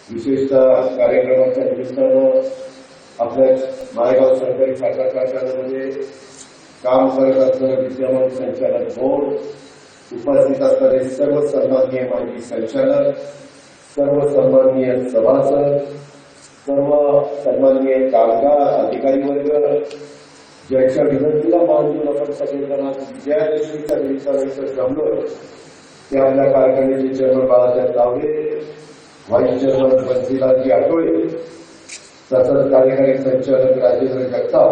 विशेषतः कार्यक्रमाच्या निमित्तानं आपल्या माळेगाव सरकारी साखर कारखान्यामध्ये काम करत असणारे विद्यमान संचालक बोर्ड, उपस्थित असणारे सर्व सन्माननीय माजी संचालक, सर्व सन्माननीय सभासद, सर्व सन्माननीय कामगार अधिकारी वर्ग, ज्यांच्या विनंतीला मान देऊन आपण सगळेजण विजयादशमीच्या निमित्तानं जमलो ते आपल्या कारखान्याचे chairman Balasaheb Tawde, vice chairman Bansilalji Athawale, तसंच कार्यकारी संचालक राजेंद्र जगताप,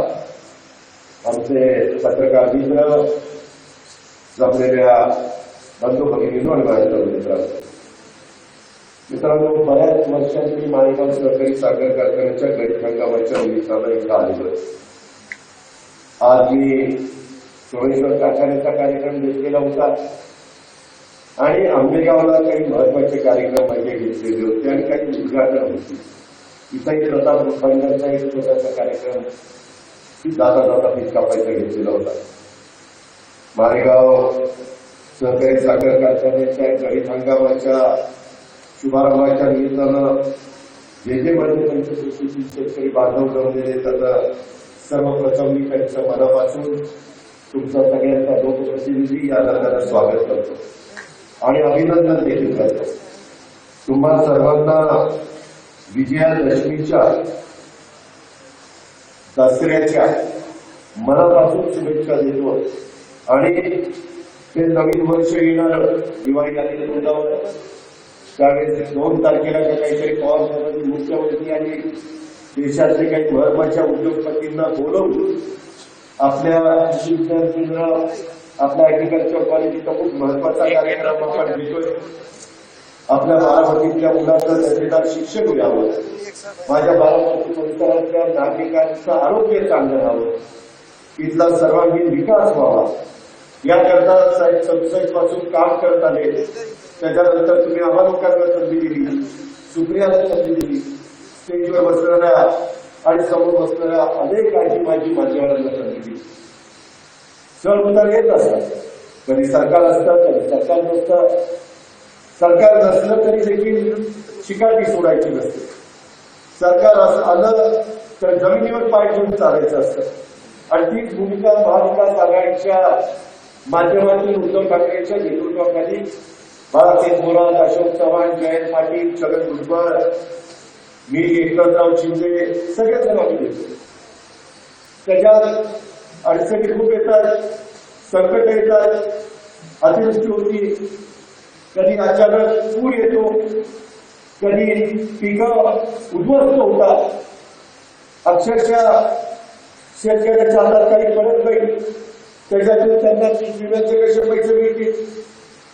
आमचे पत्रकार मित्र, जमलेल्या बंधू भगिनींनो आणि माझ्या मित्रांनो, बऱ्याच वर्षांनी माळेगाव सहकारी साखर कारखान्याच्या गणित हंगामाच्या निमित्तानं इथं आलेलो. आज मी सोमेश्वर कारखान्याचा कार्यक्रम घेतलेला होता आणि आंबेगावला काही महत्वाचे कार्यक्रम म्हणजे घेतलेले होते आणि काही उद्घाटन होती. इथंही प्रताप बंदरचा एक छोटासा कार्यक्रम जाता जाता पीक कापायचा घेतलेला होता. माळेगाव सहकारी साखर कारखान्याच्या गणित हंगामाच्या शुभारंभाच्या निमित्तानं जे माझे पंचकृषीतील शेतकरी बांधव जमलेले त्याचं सर्वप्रथम मी त्यांचं मनापासून तुमचा सगळ्यांचा लोकप्रतिनिधी या नात्यानं स्वागत करतो आणि अभिनंदन देखील करतो. तुम्हा सर्वांना विजयादशमीच्या दसऱ्याच्या मनापासून शुभेच्छा देतो आणि ते नवीन वर्ष येणार दिवाळी आधी तोंडावर त्यावेळेस 2 तारखेला काहीतरी पवार मुख्यमंत्री आणि देशातले काही महत्वाच्या उद्योगपतींना बोलवून आपल्या कृषी विज्ञान केंद्र, आपल्या ऍग्रिकल्चर कॉलेज इथं खूप महत्वाचा कार्यक्रम आपण घेतोय. आपल्या बारामतीतल्या मुलांना दर्जेदार शिक्षण मिळावं, माझ्या बारामती परिसरातल्या नागरिकांचं आरोग्य चांगलं राहावं, इथला सर्वांगीण विकास व्हावा याकरता साहेब 67 पासून काम करत आले. त्याच्यानंतर तुम्ही आम्हा लोकांना संधी दिली, सुप्रियाला संधी दिली, स्टेजवर बसणाऱ्या आणि समोर बसणाऱ्या अनेक माझी मान्यवरांना संधी दिली. चढ उतार येत असतात, कधी सरकार असतं कधी सरकार नसतं. सरकार नसलं तरी देखील शिकाटी सोडायची नसते. सरकार आलं तर जमिनीवर पाय ठेवून चालायचं असतं आणि तीच भूमिका महाविकास आघाडीच्या माध्यमातून उद्धव ठाकरेंच्या नेतृत्वाखाली बाळासाहेब थोरात, अशोक चव्हाण, जयंत पाटील, छगन भुजबळ, मी, एकनाथराव शिंदे सगळेजण आम्ही देतो. त्याच्यात अडचणी खूप येतात, संकट येतात, अतिवृष्टी होती, कधी अचानक पूर येतो, कधी पिकं उद्ध्वस्त होतात, अक्षरशः शेतकऱ्याच्या हातात काही पडत नाही, त्याच्यातून त्यांना पीक विम्याचे कसे पैसे मिळतील.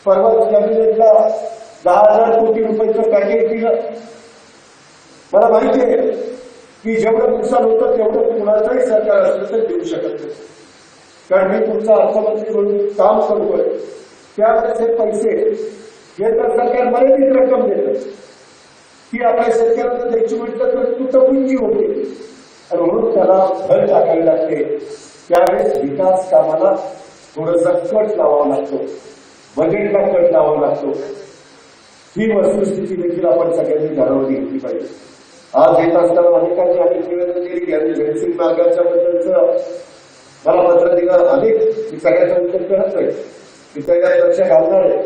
परवा कॅबिनेटला 10,000 कोटी रुपयाचं पॅकेज दिलं. मला माहिती आहे की जेवढं नुकसान होतं तेवढं कुणाचंही सरकार असलं तर देऊ शकत नाही, कारण मी तुमचा अर्थमंत्री म्हणून काम करतोय. त्यावेळेस हे पैसे हे तर सरकार मर्यादित रक्कम देतं, ती आपल्या शेतकऱ्यांना द्यायची म्हटलं तर तुटपुंजी होते आणि म्हणून त्याला भर टाकावी लागते. त्यावेळेस विकास कामाला थोडंसं कट लावावा लागतो, बजेटला कट लावावा लागतो. ही वस्तुस्थिती देखील आपण सगळ्यांनी जाणून घेतली पाहिजे. आज येत असताना अनेकांनी अनेक निवेदन केली यांनी भेडसिंग मार्गाच्या बद्दलचं मला पत्र दिलं. अनेक सगळ्याचं उत्तर करत नाही, मी त्याच्यात लक्ष घालणार आहे.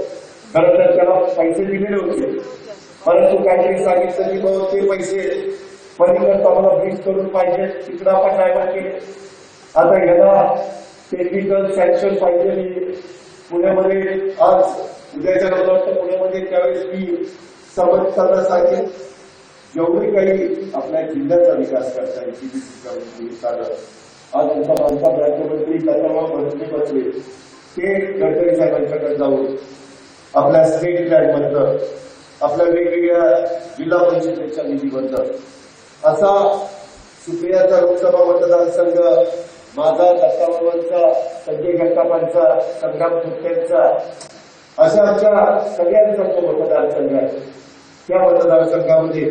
खरं तर त्याला पैसे दिलेले होते, परंतु काहीतरी सांगितलं की बाबा ते पैसे पलीकडे आम्हाला ब्रीज करून पाहिजे, तिकडं आपण डायव्हर्ट केले. आता याला टेक्निकल सँक्शन पाहिजे. पुण्यामध्ये आज उद्याच्या मला वाटतं पुण्यामध्ये त्यावेळेस मी संबंधितांना सांगेन जेवढे काही आपल्या जिल्ह्याचा विकास करता येईल. आज आमचा बांधकाम राज्यमंत्री गतराव मंत्री बसले, ते गडकरी साहेबांच्याकडे जाऊन आपल्या स्टेट बँकमधलं, आपल्या वेगवेगळ्या जिल्हा परिषदेच्या निधीमधलं असा सुप्रियाचा लोकसभा मतदारसंघ, माझा दत्तावरचा, संजय जगतापांचा, संग्राम थोपटेंचा, अशा आमच्या सगळ्यांचा जो मतदारसंघ आहे त्या मतदारसंघामध्ये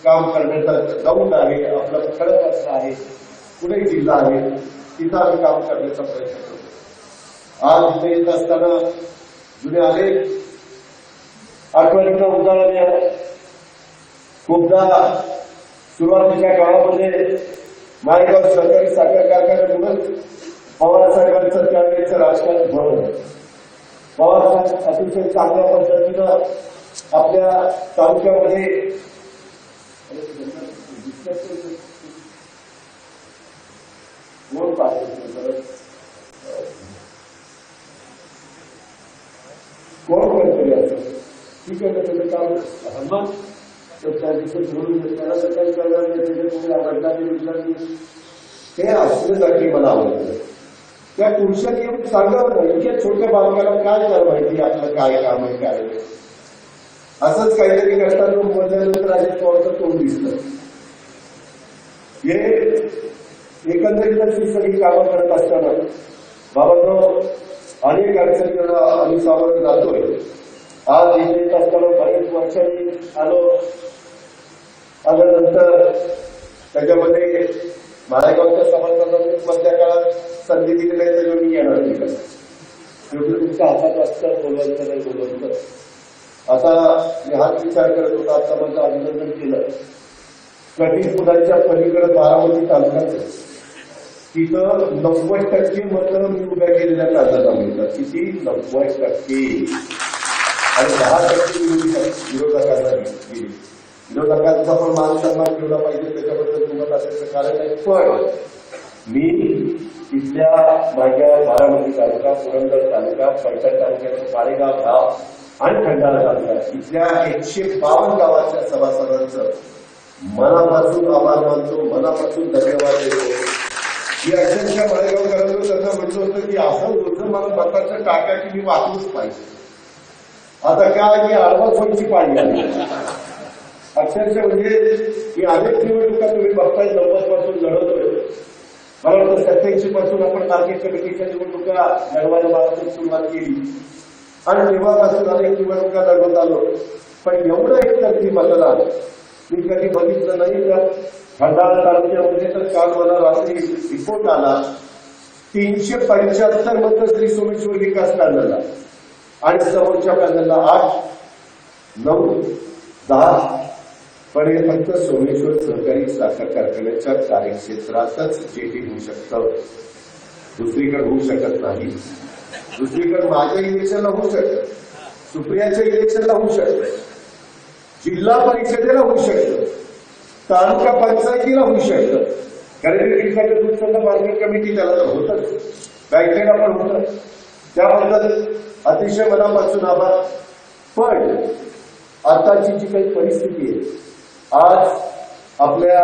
काम करण्याचा दौड आहे, आपलं खडक आहे, पुणे जिल्हा आहे, तिथं आम्ही काम करण्याचा प्रयत्न करतो. आज इथे येत असताना जुने अनेक आठवणींना उजाळा मिळाला. खूपदा सुरुवातीच्या काळामध्ये माळेगाव सहकारी साखर कारखान्यामुळे पवार साहेबांचं त्यावेळेचं राजकारण भरलं. पवार साहेब अतिशय चांगल्या पद्धतीनं आपल्या तालुक्यामध्ये कोण कोणतरी असं ठीक आहे, त्याचं काम हनुमान त्या दिवशी बोलून त्याला सकाळी करणार नाही. हे असण्यासाठी मला आवडतं. त्या पुरुषांनी येऊन सांगावं नाही, इतक्या छोट्या बालकाला काय कर माहिती आपलं काय काम आहे काय नाही. असंच काहीतरी करताना मधल्यानंतर अजित पवारचं तोंड दिसतं. हे एकंदरीतच ही सगळी कामं करत असताना बाबांनो अनेक अडचणींना आम्ही सामोरं जातोय. आज इथे येत असताना बरेच वर्षांनी आल्यानंतर त्याच्यामध्ये माळेगावच्या समर्थनातून मधल्या काळात संधी दिली नाही तर मी येणार नाही. शेवटी तुमच्या हातात असतं बोलवायचं नाही बोलवायचं. आता मी हाच विचार करत होता, आता माझं अभिनंदन केलं. कधी पुण्याच्या पलीकडे बारामती तालुक्यात तिथं 90% मतं मी उभ्या केलेल्या कागदात मिळतात. किती 90% आणि 10% विरोधकांना दिली. विरोधकांचा पण मान सन्मान ठेवला पाहिजे, त्याच्याबद्दल तुम्हाला असायचं कारण आहे. पण मी तिथल्या माझ्या बारामती तालुका, पुरंदर तालुका, पैठण तालुक्याचं पारेगाव गाव आणि खंडाळा तालुका इथल्या 152 गावाच्या सभासदांचं मनापासून आभार मानतो, मनापासून धन्यवाद देतो. मी अक्षरशः माळेगावकरांना त्यांना म्हटलं होतं की असं होतं मला मताचं टाका की मी वाचलंच पाहिजे. आता काय की आडवाच व्हायची पाळी आली. अक्षरशः म्हणजे ही अनेक निवडणुका तुम्ही बघताय 90 पासून लढवतोय. मला वाटतं 87 पासून आपण मार्केट कमिटीच्या निवडणुका लढवायला बाळातून सुरुवात केली आणि तेव्हापासून अनेक निवडणुका लढवत आलो. पण एवढं एकतर्फी मतदान मी कधी बघितलं नाही. त्या खंडाळा तालुक्यामध्ये तर काल मला रात्री रिपोर्ट आला 375 मतं श्री सोमेश्वर विकास पॅनलला आणि समोरच्या पॅनलला 8, 9, 10. पण हे फक्त सोमेश्वर सहकारी साखर कारखान्याच्या कार्यक्षेत्रातच जेटी होऊ शकतं, दुसरीकडे होऊ शकत नाही. दुसरीकडे माझ्या इलेक्शनला होऊ शकतं, सुप्रियाच्या इलेक्शनला होऊ शकतं, जिल्हा परिषदेला होऊ शकतं, तालुका पंचायतीला होऊ शकतं. कारण दुसऱ्या मार्केट कमिटी त्याला तर होतच, बँकेला पण होतं. त्याबद्दल अतिशय मनापासून आभार. पण आताची जी काही परिस्थिती आहे, आज आपल्या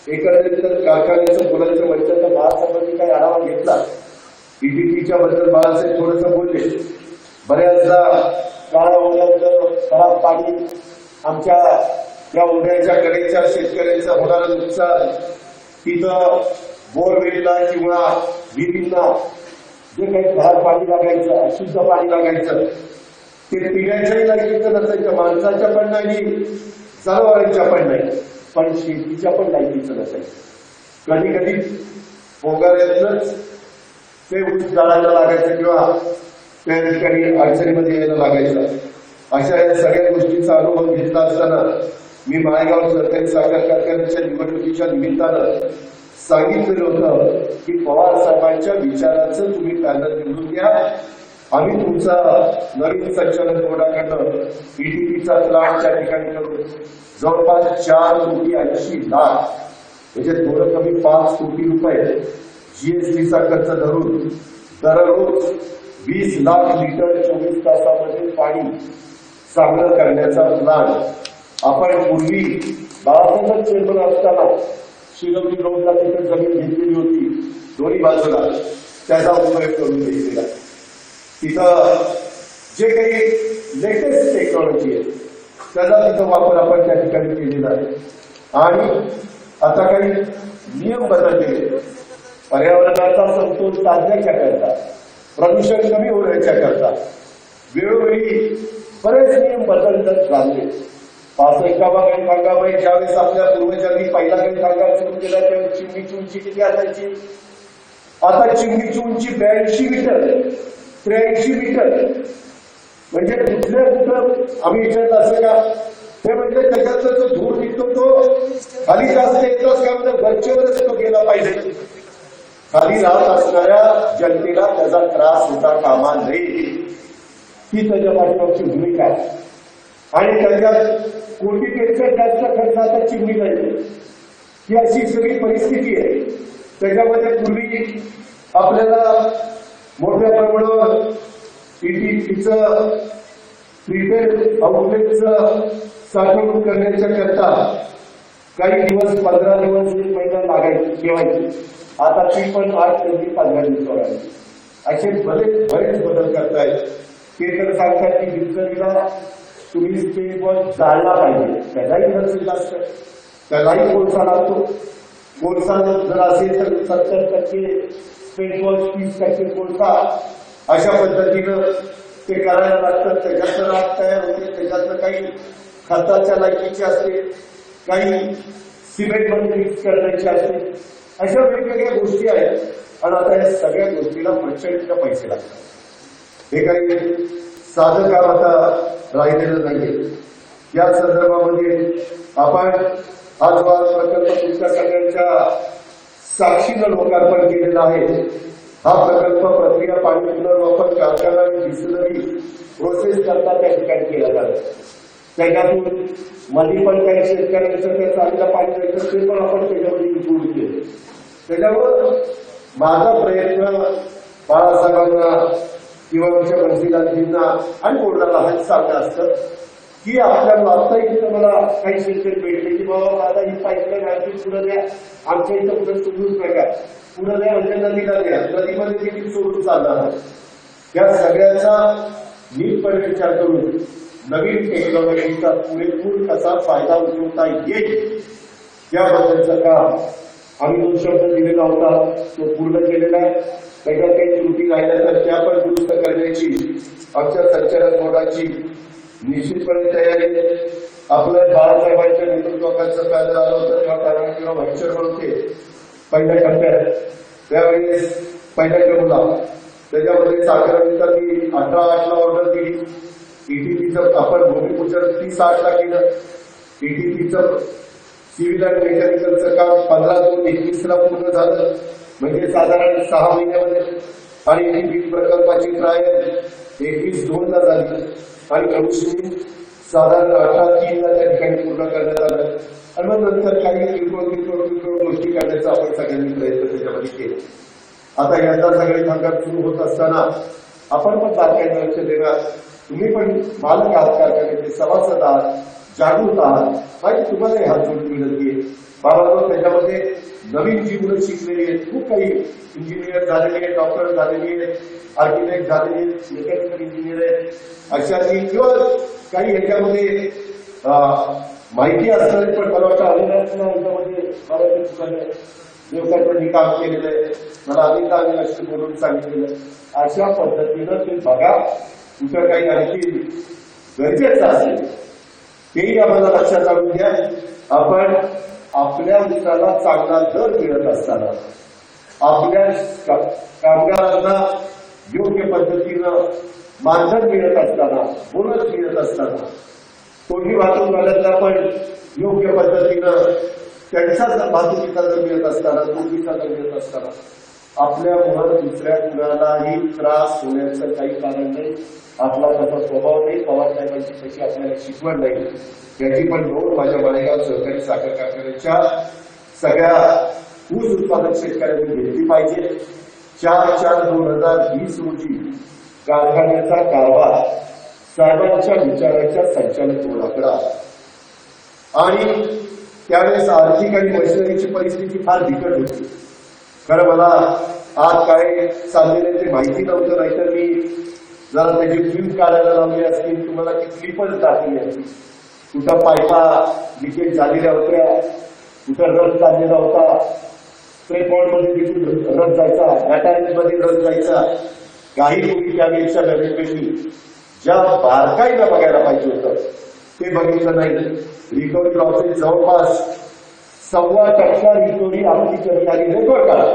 एकंदरीत कारखान्याचं बोलायचं म्हटलं तर बाळासाहेबांनी काही आढावा घेतला. ईडीपीच्या बद्दल बाळासाहेब थोडंसं बोलले. बऱ्याचदा काळा ओढ्याचं खराब पाणी, आमच्या या ओढ्याच्या कडेच्या शेतकऱ्यांचं होणारं नुकसान, तिथं बोरवेलीला किंवा विहिरींना जे काही खराब पाणी लागायचं, अशुद्ध पाणी लागायचं, ते पिण्याच्याही लायकीचं नसायचं, माणसाच्या पण नाही, जनावरांच्या पण नाही, पण शेतीच्या पण लायकीचं नसायचं. कधी कधी पोगाऱ्यातलंच ते ऊस जाळायला लागायचं किंवा त्या ठिकाणी अडचणीमध्ये यायला लागायचं. अशा या सगळ्या गोष्टीचा अनुभव घेतला असताना मी माळेगाव सहकारी साखर कारखान्याच्या निवडणुकीच्या निमित्तानं सांगितलेलं होतं की पवार साहेबांच्या विचाराचं तुम्ही पॅनल निवडून घ्या. आम्ही तुमचा नवीन संचालन बोर्डाकडनं ईडीपीचा प्लांट त्या ठिकाणी करू. जवळपास 4,80,00,000 म्हणजे थोडं कमी 5 कोटी रुपये जीएसटीचा खर्च धरून दररोज 20 लाख लिटर 24 तासामध्ये पाणी चांगलं करण्याचा प्लान आपण पूर्वी बाळासाहेब चेअरमन असताना शिरवली रोडला तिथे जमीन घेतलेली होती, दोन्ही बाजूला त्याचा उपयोग करून घेतलेला. तिथं जे काही लेटेस्ट टेक्नॉलॉजी आहे त्याचा तिथं वापर आपण त्या ठिकाणी केलेला आहे. आणि आता काही नियम बदलले पर्यावरणाचा समतोल साधण्याच्या करता, प्रदूषण कमी होण्याच्या करता वेळोवेळी बरेच नियम बदलत झाले. 5 एकाबाई भागाबाई ज्यावेळेस आपल्या पूर्वजांनी पहिला काही भागा सुरू केला त्यावेळेस चिमणीची उंची किती असायची? आता चिमणीची उंची 82 मीटर, 83 मीटर. म्हणजे कुठल्या कुठं आम्ही विचारलं असं का? ते म्हणजे त्याच्यातलं जो धूर खाली जास्त येतोच का म्हणजे वरचेवरच तो गेला पाहिजे. खाली राहत असणाऱ्या जनतेला त्याचा त्रास होता कामा नये ही त्याच्या पाठीमागची भूमिका आहे. आणि त्याच्यात कोटीपेक्षा जास्त खर्च आता चिमणी जाईल ही अशी सगळी परिस्थिती आहे. त्याच्यामध्ये पूर्वी आपल्याला मोठ्या प्रमाणावर ईटीचं प्रीपेड आउटलेटचं साठवणूक करण्याच्या करता काही दिवस 15 दिवस 1 महिना लागायचे ठेवायचे. आता ती पण 8 ते 15 दिवसावर आली. असे बरेच बदल करतायत. ते तर सांगतात की दिवसाला तुम्ही स्पेस वॉच जाळला पाहिजे. त्यालाही खर्च असतं, त्यालाही कोळसा लागतो. कोळसा जर असेल तर 70% स्पेस वॉच 30% कोळसा अशा पद्धतीनं ते करायला लागतं. त्याच्यातलं राख तयार होते, त्याच्यातलं काही खताच्या लायकीचे असते, काही सिमेंटमध्ये मिक्स करण्याचे असते. अशा वेगवेगळ्या गोष्टी आहेत आणि आता या सगळ्या गोष्टीला प्रचंड पैसे लागतात. हे काही साधं काम आता राहिलेलं नाहीये. या संदर्भामध्ये आपण आज प्रकल्प तुमच्या सगळ्यांच्या साक्षीनं लोकार्पण केलेला आहे. हा प्रकल्प प्रक्रिया पाणी पुनर्वापर कारखाना आणि डिस्टिलरी प्रोसेस करता त्या ठिकाणी केला जातो. त्याच्यातून मध्ये पण काही शेतकऱ्यांचं त्या चांगलं पाणी द्यायचं ते पण आपण त्याच्यामध्ये इन्क्लूड केलं. त्याच्यामुळं माझा प्रयत्न बाळासाहेबांना किंवा आमच्या मंत्रीदारांना आणि बोर्डाला हाच सांगणं असतं की आपल्याला आत्ता इथं मला काही शेतकरी भेटले की बाबा माझा ही पाईपलाईन आणखी पुढे द्या, आमच्या इथं पुढे सोडूच नका, पुढे द्या म्हणजे नदीला द्या, नदीमध्ये देखील सोडून चालणार आहे. या सगळ्यांचा नीटपणे विचार करून नवीन टेक्नॉलॉजीचा पुरेपूर कसा फायदा उचलता येईल याबद्दलचं काम आम्ही 2 शब्द दिलेला होता तो पूर्ण केलेला आहे. त्याच्यात काही त्रुटी राहिल्या तर त्या पण दुरुस्त करण्याची आमच्या संचालक बोर्डाची निश्चितपणे तयारी. आपलं बाळासाहेबांच्या नेतृत्वाखालचं पॅनल आलं होतं तेव्हा कार्यक्रम व्हाईस चेअरमन होते पहिल्या टप्प्यात. त्यावेळेस पहिल्या क्रमला त्याच्यामध्ये साखरांनी 18/8 ऑर्डर दिली. ईटीपीचं आपण भूमिपूजन 30/8 केलं. ईटीपीचं सिव्हिल अँड मेकॅनिकलचं काम 15/2/21 पूर्ण झालं, म्हणजे साधारण 6 महिन्यामध्ये. आणि ईटीपी प्रकल्पाची ट्रायल 21/2 झाली आणि कमिशनिंग साधारण 18/3 त्या ठिकाणी पूर्ण करण्यात आलं. आणि मग नंतर काही किरकोळ गोष्टी करण्याचा आपण सगळ्यांनी प्रयत्न त्याच्यामध्ये केले. आता यंदा सगळे कामगार सुरू होत असताना आपण पण कारखान्यात लक्ष देणार. तुम्ही पण मालक आहात कारखान्याचे, सभासद आहात, जागृत आहात. माहिती तुम्हाला हात जोडून विनंती आहे. बाबांनो त्याच्यामध्ये नवीन जी मुलं शिकलेली आहेत, खूप काही इंजिनियर झालेले आहेत, डॉक्टर झालेले आहेत, आर्किटेक्ट झालेले आहेत, मेकॅनिकल इंजिनियर आहेत, अशाची किंवा काही ह्याच्यामध्ये माहिती असणारे पण मला वाटतं अभिनयाच्या ह्याच्यामध्ये बऱ्याच ठिकाणी देवकांनी काम केलेलं आहे. मला अनेकदा आम्ही लक्ष बोलून सांगितलेलं. अशा पद्धतीनं ते बघा कुठं काही आणखी गरजेचं असेल तेही आम्हाला लक्षात आणून द्या. आपण आपल्या मित्राला चांगला दर मिळत असताना, आपल्या कामगारांना योग्य पद्धतीनं मानधन मिळत असताना, बोनस मिळत असताना, कोणी वाहतूकवाल्यांना पण योग्य पद्धतीनं त्यांचा वाहतुकीचा दर मिळत असताना, नोकरीचा दर मिळत असताना आपल्यामुळं दुसऱ्या कुणालाही त्रास होण्याचं काही कारण नाही. आपला तसा स्वभाव नाही, पवार साहेबांची तशी आपल्याला शिकवण नाही. याची पण नोंद माझ्या मालेगाव सहकारी साखर कारखान्याच्या सगळ्या ऊस उत्पादक शेतकऱ्यांनी घेतली पाहिजे. 4/4/2020 रोजी कारखान्याचा कारभार साहेबांच्या विचाराच्या संचालक बोर्डाकडे आणि त्यावेळेस आर्थिक आणि मशिनरीची परिस्थिती फार बिकट होती. खरं मला आज काय चाललेलं ते माहिती नव्हतं, नाहीतर मी जरा त्याची फिल्म काढायला लावली असती, तुम्हाला ती क्लिपच दाखवली असती. कुठं पायपा लिकेज झालेल्या होत्या, कुठं रस चाललेला होता, स्प्रे पॉइंटमध्ये देखील रस जायचा, गटारीमध्ये रस जायचा. काही लोक त्यावेळेच्या नवीन ज्या बारकाईनं बघायला पाहिजे होतं ते बघितलं नाही. रिकव्हरी लॉसेस जवळपास 1.25% रिकव्हरी आपली कमी आली रेकॉर्ड करा.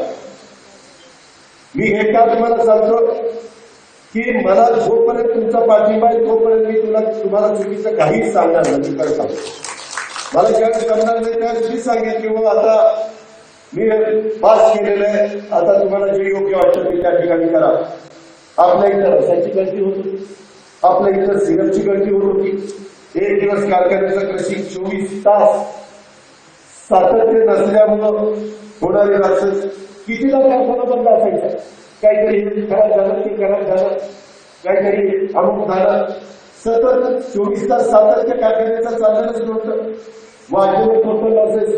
मी हे का तुम्हाला सांगतो की मला जोपर्यंत तुमचा पाठिंबा आहे तोपर्यंत मी तुम्हाला चुकीचं काहीच सांगणार नाही. मला ज्यावेळेस करणार नाही त्यावेळेस मी सांगेन की बाबा आता मी पास केलेलं आहे, आता तुम्हाला जे योग्य वाटतं ते त्या ठिकाणी करा. आपल्या इथं रसाची गळती होत होती, आपल्या इथं सिरपची गळती होत होती. एक दिवस कारखान्याचं कृषी 24 तास सातत्य नसल्यामुळं होणारे रस कितीदा कारखाना बंद असायचा. काहीतरी खराब झालं की खराब झालं, काहीतरी अमुक झालं, सतत 24 तास सातत्य कारखान्याचं चाललेलंच नव्हतं. वाढलेले टोटल लॉसेस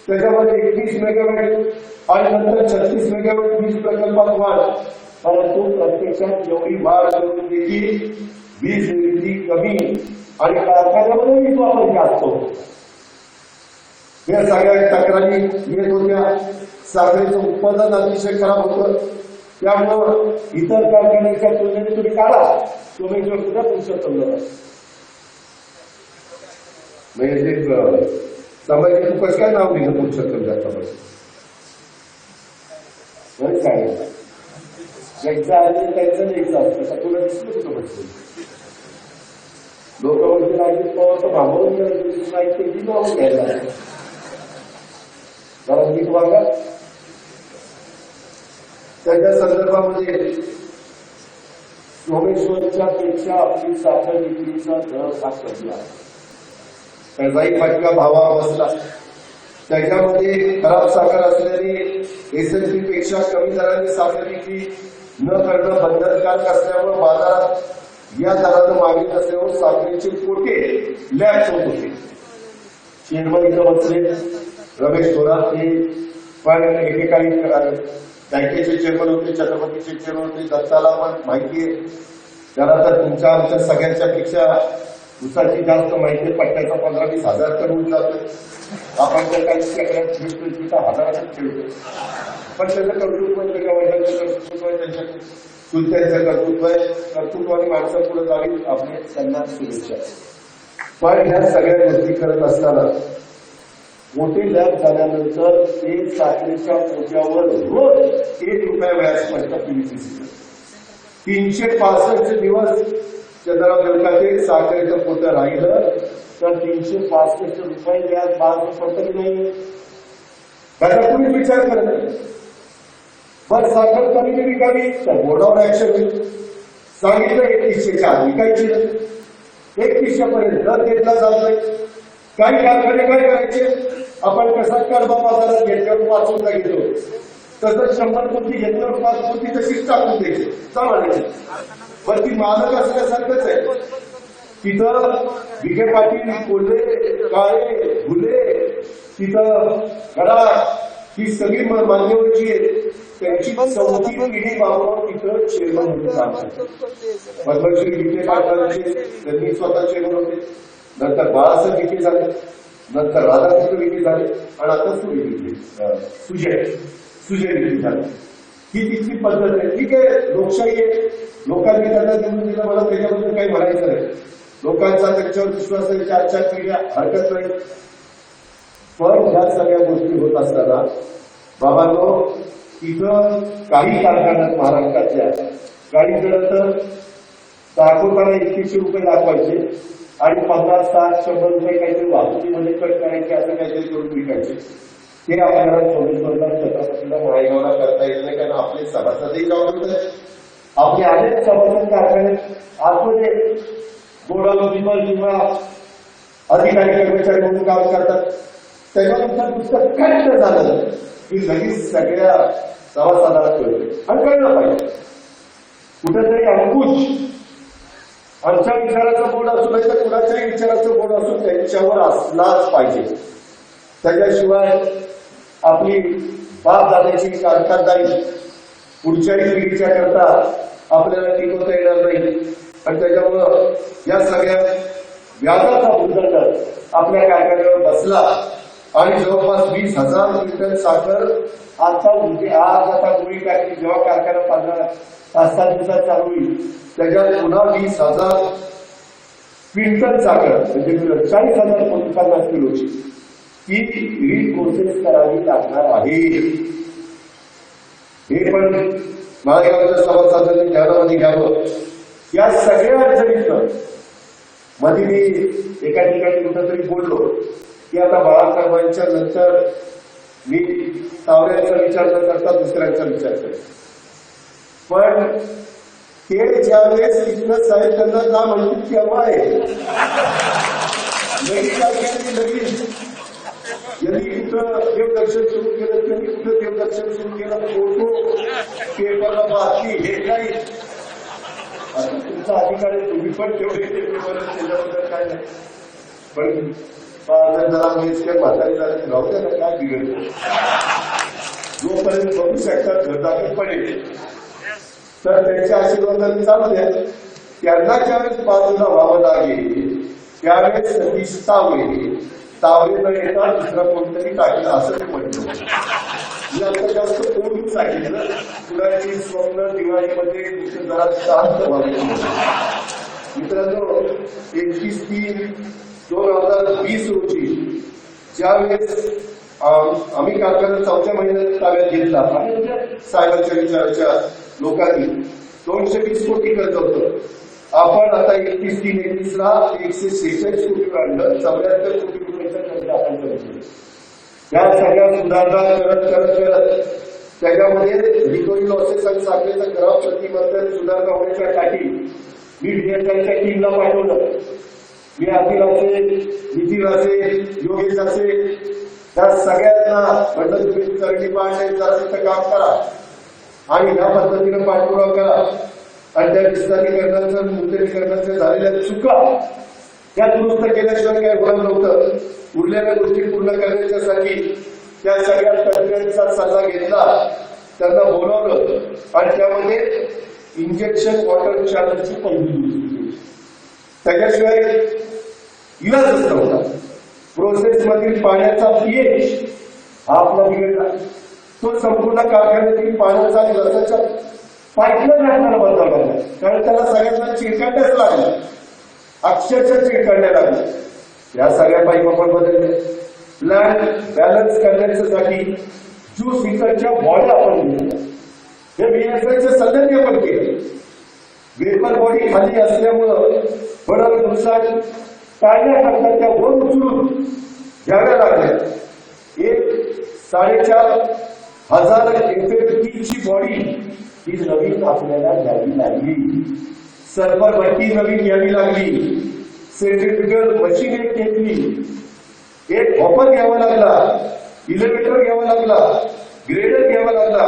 त्याच्यामध्ये 21 मेगावॅट आणि नंतर 36 मेगावॅट वीज प्रकल्पात वाढ. परंतु प्रत्यक्षात एवढी वाढ करून देखील वीज निर्मिती कमी आणि कारखान्यामध्ये वीज वापर जास्त होतो. या सगळ्या तक्रारी येत होत्या. साखरेचं उत्पादन अतिशय खराब होतं. त्यामुळं इतर कारखान्याच्या तुलनेत तुम्ही काढा, सोमेश्वर सुद्धा पुरुषोत्तम म्हणजे समाजाने तू कसं काय नाव लिहिलं पुरुषोत्तम जातापासून काय ज्यांचं आहे त्यांचं न्यायचं असतं. तुला दिसलं कुठं बसलं लोक म्हणजे राजीव पवार तर भांबवून माहिती नाव घ्यायला जरा नीट वागा. त्याच्या संदर्भामध्ये सोमेश्वरच्या पेक्षा आपली साखर विक्रीचा दर हा कमी आहे. त्याचाही फटका भावा बसला. त्याच्यामध्ये खराब साखर असल्याने एसएलपी पेक्षा कमी दराने साखर विक्री न करणं बंधनकारक असल्यामुळे बाजारात या दरानं मागणी नसल्यावर साखरेचे कोटे लॅप्स होत होते. चेअरमन इथं बसले रमेश थोरात, ते पण एकेकाळी बँकेचे चेअरमन होते, छत्रपतीचे चेअरमन होते. दत्ताला पण माहिती आहे. त्याला तर तुमच्या आमच्या सगळ्यांच्या पेक्षा उसाची जास्त माहिती. पट्ट्याचा 15-20 हजार करून जातो. आपण जर काही सेकंड खेळतो तिथं हजारातच खेळतो. पण त्याचं कर्तृत्व आहे, त्याच्या वडिलांचं कर्तृत्व आहे, त्यांच्या चुलत्यांचं कर्तृत्व आहे. कर्तृत्वाने माणसं पुढे जावी, आपले त्यांना शुभेच्छा. पण ह्या सगळ्या गोष्टी करत असताना मोठे लॅब झाल्यानंतर ते साखरेच्या पोट्यावर रोज 1 रुपया व्याज पडतात. 365 दिवस चंद्रराव देवकाचे साखरेचं पोतं राहिलं तर 365 रुपये व्याज बाजू पडत नाही. त्याचा कुणीच विचार करत नाही. पण साखर कमी विकावी तर बोर्डावर ऍक्शन होईल. सांगितलं 3100च्या आत विकायची, 3100 पर्यंत दर घेतला जात नाही. काही कारखाने काय करायचे, आपण कसा कडबा बाजारात घेतल्यावर 5 रुपये घेतो तसंच 100 कोटी घेतल्यावर 5 कोटी तशीच टाकून द्यायची चालायची. पण ती मालक असल्यासारखंच आहे. तिथं विखे पाटील, कोल्हे, काळे, भुले, तिथं घडा ही सगळी मान्यवरची आहे. त्यांची 4थी पिढी बाबूराव तिथं चेअरमन म्हणून काम करतात. पद्मश्री विखे पाटलांचे त्यांनी स्वतः चेअरमन होते. नंतर बाळासाहेब विखे झाले, नंतर राधाकृष्ण विखे झाले आणि आता सुजय विखे झाले. ही तिथली पद्धत आहे. ठीक आहे, लोकशाही आहे. लोकांनी त्यांना निवडून दिलं, मला त्याच्याबद्दल काही म्हणायचं नाही. लोकांचा त्यांच्यावर विश्वास आहे, 4 पिढ्या हरकत नाही. पण ह्या सगळ्या गोष्टी होत असताना बाबांनो, इथं काही कारखान्यात महाराष्ट्रातल्या काही जण तर दाखवताना 2100 रुपये दाखवायचे आणि 50, 60, 100 रुपये काहीतरी वाहतुकीमध्ये कट करायचे, असं काहीतरी करून विकायचे. ते आपल्याला 24 छत्रपतीला माळेगावला करता येत नाही, कारण आपले सभासदही जाऊन आपले अनेक सभासद कारखान्यात आतमध्ये गोडाऊन किंवा अधिकारी कर्मचारी म्हणून काम करतात. त्याच्यानंतर नुसतं खंड झालं की लगेच सगळ्या सभासदाला कळतं आणि कळलं पाहिजे. कुठेतरी अंकुश आमच्या विचाराचं बोर्ड असू नाही तर कुणाच्याही विचाराचं बोर्ड असू त्यांच्यावर असलाच पाहिजे. त्याच्याशिवाय आपली बापदादाची कारखानदारी पुढच्याही पिढीच्या करता आपल्याला टिकवता येणार नाही. आणि त्याच्यामुळं या सगळ्या व्याजाचा भूदंड आपल्या कारखान्यावर बसला आणि जवळपास 20,000 क्विंटल साखर आज आता गोळी टाकली. जेव्हा कारखाना 5-6 दिवसात चालू होईल त्याच्यात पुन्हा 20,000 क्विंटल साखर म्हणजे 40,050 किलोची ती रिप्रोसेस करावी लागणार आहे. हे पण माळेगावच्या सभासदांनी ध्यानामध्ये घ्यावं. या सगळ्या अडचणीत मध्ये मी एका ठिकाणी कुठंतरी बोललो की आता बाळासाहेबांच्या नंतर मी तावऱ्यांचा विचार न करता दुसऱ्यांचा विचार करेन. पण ते ज्यावेळेस इथनं साहेब त्यांना ना म्हणतील केव्हा आहे लगेच काय केलं लगेच यांनी कुठं देवदर्शन सुरू केलं, त्यांनी कुठं देवदर्शन सुरू केलं, फोटो पेपरला बातमी हे काही आता तुमचा अधिकार आहे, तुम्ही पण तेवढे पेपर त्याच्याबद्दल काय नाही. पण जरा वयस्कर म्हातारी झाले राहू द्या ना, काय बिघडलं. जोपर्यंत बघू शकतात घरदाखल पडेल तर त्यांच्या आशीर्वादाने चालू द्या. त्यांना ज्यावेळेस बाजूला व्हावं लागेल त्यावेळेस सतीश तावरे न येता दुसरा कोणतरी टाकेल असं ते म्हटलं. मी आता जास्त कोण सांगितलं कुणाची स्वप्न दिवाळीमध्ये जरा शांत व्हावे. मित्रांनो 31/3/2020 रोजी ज्यावेळेस आम्ही कारखाना 4थ्या महिन्यात ताब्यात घेतला आणि साहेबांच्या विचाराच्या लोकांनी 220 कोटी कर्ज होतं. आपण आता 31/3/21 146 कोटी आणलं, 74 कोटी रुपयाचं कर्ज आपण करतो. या सगळ्या सुधारणा करत त्याच्यामध्ये रिकव्हरी लॉसेस आणि साखरेचा खराब प्रतिबंधन सुधारणा होण्याच्या साठी मी डीएसआयच्या टीमला पाठवलं. मी अखिल असेल, नितीन असेल, योगेश असेल, त्या सगळ्यांना म्हटलं तुम्ही करणी पाहण्याचं काम करा आणि ह्या पद्धतीनं पाठपुरावा करा आणि त्या विस्तारीकरणाचं नूतनीकरणाच्या झालेल्या चुका त्या दुरुस्त केल्याशिवाय काय होणार नव्हतं. उरलेल्या गोष्टी पूर्ण करण्याच्यासाठी त्या सगळ्या तज्ञांचा सल्ला घेतला, त्यांना बोलावलं आणि त्यामध्ये इंजेक्शन वॉटर चॅनलची पहिली दुरुस्ती. त्याच्याशिवाय इलाजच नव्हता. प्रोसेस मधील पाण्याचा पीएच हा आपला बिघडला. तो संपूर्ण कारखान्यातील पाण्याचा रसाच्या पाईपलाईन आपल्याला बदलावा लागला, कारण त्याला सगळ्यांना चिरकांड्याच लागला, अक्षरशः चिरकांड्या लागल्या. या सगळ्या पाईप आपण बदलल्या. प्लॅन बॅलन्स करण्यासाठी ज्यूस इकडच्या बॉडी आपण घेतल्या. हे बीएसआयच्या सल्ल्याने आपण केलं. वेपर बॉडी खाली असल्यामुळं थोडं नुकसान टाळण्याकरता त्या वर उचलून घ्याव्या लागल्या. 4,500 FFP ची बॉडी ही नवीन आपल्याला घ्यावी लागली. सर्व्हर भट्टी नवीन घ्यावी लागली. सेंट्रिफ्युगल मशीन एक घेतली. एक हॉपर घ्यावा लागला, इलेव्हेटर घ्यावा लागला, ग्रेडर घ्यावा लागला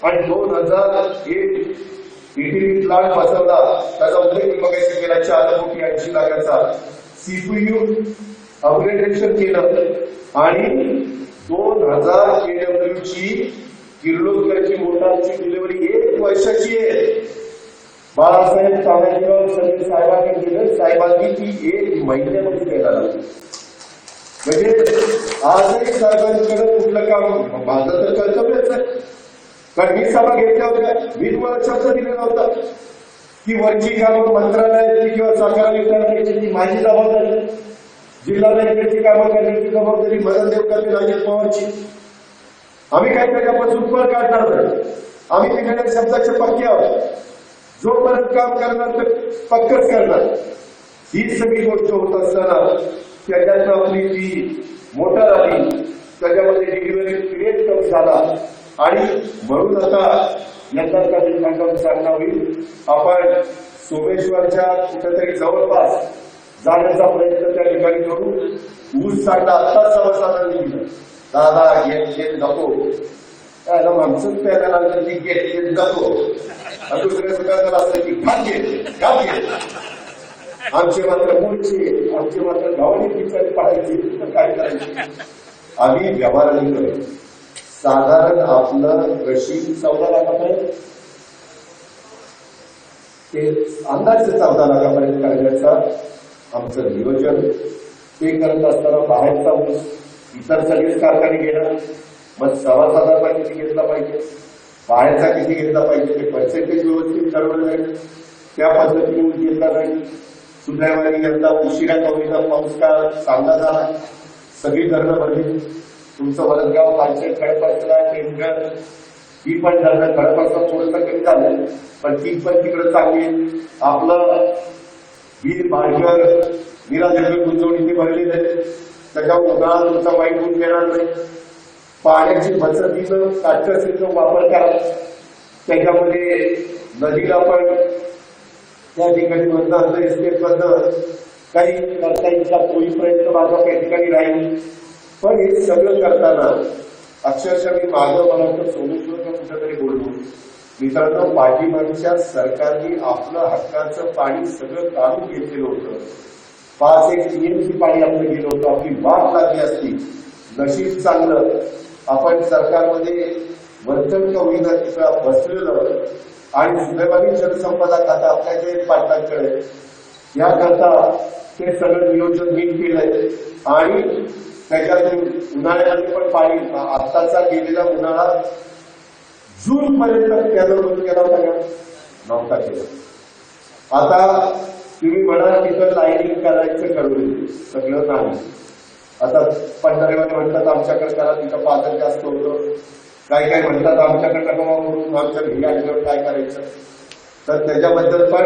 आणि 2001 ETV प्लांट बसवला. त्याचा उल्लेख मगाशी केला 4,80 लाखाचा. CPU अपग्रेडेशन केलं आणि 2000 KW ची किर्लोस्करची मोटारची डिलिव्हरी 1 वर्षाची आहे. बाळासाहेब तानाजीराव सगळे साहेबांनी केलं. साहेबांनी ती 1 महिन्यामध्ये द्यायला लागली. म्हणजे आजही साहेबांकडे कुठलं काम माझं तर कर्तव्यच आहे. कारण मी सभा घेतल्या होत्या, मी तुम्हाला शब्द दिलेला होता की वरची कामं मंत्रालयाची किंवा साखर आयुक्तांची ती माझी जबाबदारी, जिल्हा बँकेची कामं करण्याची जबाबदारी मदन देवकरते अजित पवारची. आम्ही काही त्याच्यापासून पर काढणार नाही. आम्ही दिलेल्या शब्दाचे पक्के आहोत. जोपर्यंत काम करणार तर पक्कच करणार. ही सगळी गोष्ट होत असताना त्याच्यातनं आपली जी मोटर आली त्याच्यामध्ये डिलिव्हरी पिरियड कमी झाला आणि म्हणून आता यंदाचा दिनांक चांगला होईल. आपण सोमेश्वरच्या कुठेतरी जवळपास जाण्याचा प्रयत्न त्या ठिकाणी करू. ऊस चांगला आत्ताच सर्वसाधारण दिलं. दादा घेत नको त्याला माणसं प्यायला लागलं की घेत जातो आणि दुसऱ्या सुद्धा असलं की घात घेत. आमचे मात्र मूळचे, आमचे मात्र गावाने पिचारी पाहायचे तर काय करायचे. आम्ही व्यवहाराने करू. साधारण आपलं रशीद 14 लाखापर्यंत ते अंदाजे 14 लाखापर्यंत करण्याचा आमचं नियोजन. ते करत असताना बाहेरचा ऊस इतर सगळेच कारखाने घेणार. मग सभासदांना किती घेतला पाहिजे, बाहेरचा किती घेतला पाहिजे ते पर्सेंटेज व्यवस्थित ठरवलं जाईल. त्या पद्धतीने ऊस घेतला जाईल. सुदैवाने यंदा उशिरा कमीचा पाऊस काळ चांगला झाला. सगळी धरणं भरली. तुमचं वरदगाव, पालशेत, खडकवासला, टेमघर ही पण धरणं खडकवासला थोडंसं कमी झालं पण ती पण तिकडे चांगली. आपलं वीर भाटघर, मीरा जंगल गुंजवणी ते भरलेले आहेत. त्याच्यावर उन्हाळा तुमचा वाईट होऊन घेणार नाही. पाण्याची बचतीनं काटकसरीनं वापर करा. त्याच्यामध्ये नदीला पण त्या ठिकाणी बंद एस्टेट बंद काही करता येईल होईपर्यंत माझा काही ठिकाणी राहील. पण हे सगळं करताना अक्षरशः मी माझं मला सोमेश्वरला कुठेतरी बोललो, मित्रांनो पाठीमागच्या सरकारने आपलं हक्काचं पाणी सगळं काढून घेतलेलं होतं. 5 एक टीएमसी पाणी आपलं गेलं होतं. आपली वाट लागली असती. नशीब चांगलं आपण सरकारमध्ये वर्तन का होईना तिथं बसलेलं आणि सुदैवाने जलसंपदा खाता आपल्या जे पाटलांकडे याकरता ते सगळं नियोजन नीट केलंय. आणि त्याच्यातून उन्हाळ्यामध्ये पण पाणी आत्ताचा गेलेला उन्हाळा जून पर्यंत त्यानं बंद केला होता का? नव्हता केला. आता तुम्ही म्हणा तिथं लाईनिंग करायचं ठरवलं, सगळं नाही. आता पंढरीमध्ये म्हणतात आमच्याकडे करा, तिथं पादर जास्त होतं. काही म्हणतात आमच्याकडे नका म्हणून आमच्या घरी आल्यावर काय करायचं. तर त्याच्याबद्दल पण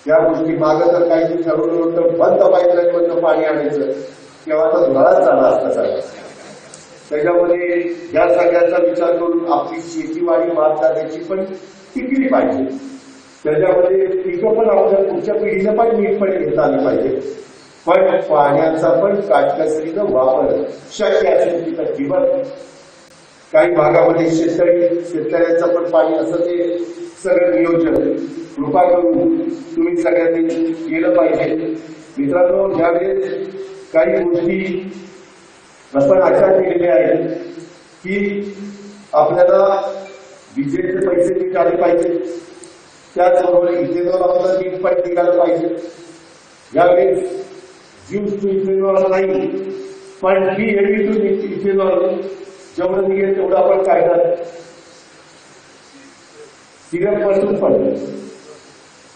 या गोष्टी मागं तर काही ठरवलं होतं बंद पाईपलाईन मधलं पाणी आणायचं तेव्हा आता धुळाच झाला असता सगळा. त्याच्यामध्ये या सगळ्याचा विचार करून आपली शेतीवाडी महाराष्ट्राची पण टिकली पाहिजे. त्याच्यामध्ये पिकं पण आपल्या पुढच्या पिढीला पण नीटपणे घेता आली पाहिजे. पण पाण्याचा पण काटकसरीनं वापर शक्य असेल तिथं किंवा काही भागामध्ये शेतकऱ्यांचं पण पाणी असं ते सगळं नियोजन कृपा करून तुम्ही सगळ्यांनी केलं पाहिजे. मित्रांनो ज्यावेळेस काही गोष्टी आपण अशा केलेल्या आहेत की आपल्याला विजेचे पैसे नीट आले पाहिजे, त्याचबरोबर इथेनॉल आपल्याला नीट पण निघालं पाहिजे. यावेळेस ज्यूस टू इथेनॉल नाही पण BLE टू इथेनॉल जेवढं निघेल तेवढं आपण काढणार. सिरप पासून पडलं.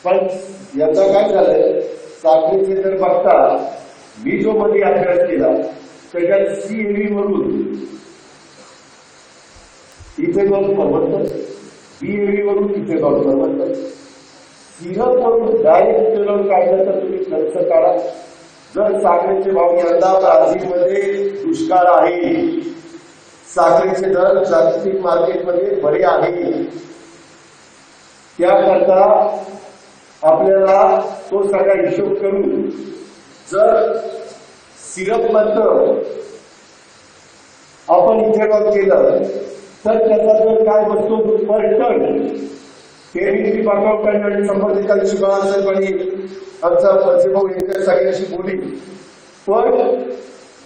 पण याचा काय झालंय साखरेचे जर बघता मी जो मध्ये अभ्यास केला त्याच्यात CLE वरून इथेनॉल परवडतं, BLE वरून इथेनॉल परवडतं. सिरप वरून डायरेक्ट इथेनॉल काढलं तर तुम्ही खर्च काढा. जर साखरेचे भाव यंदा ब्राझीलमध्ये दुष्काळ आहे, साखरेचे दर जागतिक मार्केटमध्ये बरे आहे, त्याकरता आपल्याला तो सगळा हिशोब करून जर सिरप मधनं आपण इथेनॉल केलं तर त्याचा दर काय बसतो पर टन. तेही अकाउंटंट आणि संबंधितांची बाळासाहेबांनी आमचा भाऊ यांच्या सगळ्यांशी बोलली. पण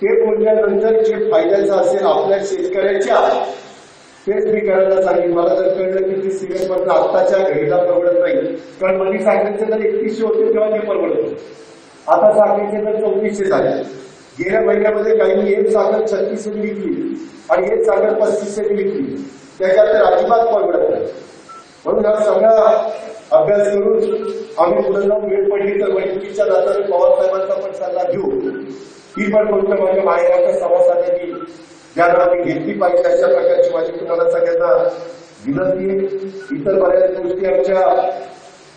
ते बोलल्यानंतर जे फायद्याचं असेल आपल्या शेतकऱ्याच्या तेच मी करायला सांगेन. मला जर कळलं की ते सिरप मधनं आत्ताच्या घडीला परवडत नाही, कारण मध्ये साखरेचे जर 3100 होते तेव्हा ते परवडत होते. आता साखरेचे दर 3400 झाले. गेल्या महिन्यामध्ये काही एक साखर 3600 विकली आणि एक साखर 3500 विकली. त्याच्यात तर अजिबात परवडत नाही. म्हणून हा सगळा अभ्यास करून आम्ही पुढे जाऊन वेळ पडली तर वैद्यकीच्या नात्याने पवार साहेबांचा पण सल्ला घेऊ. ही पण गोष्ट माझ्या माहेराच्या सभासदांनी ज्यांना आम्ही घेतली पाहिजे अशा प्रकारची माझी तुम्हाला सगळ्यांना विनंती आहे. इतर बऱ्याच गोष्टी आमच्या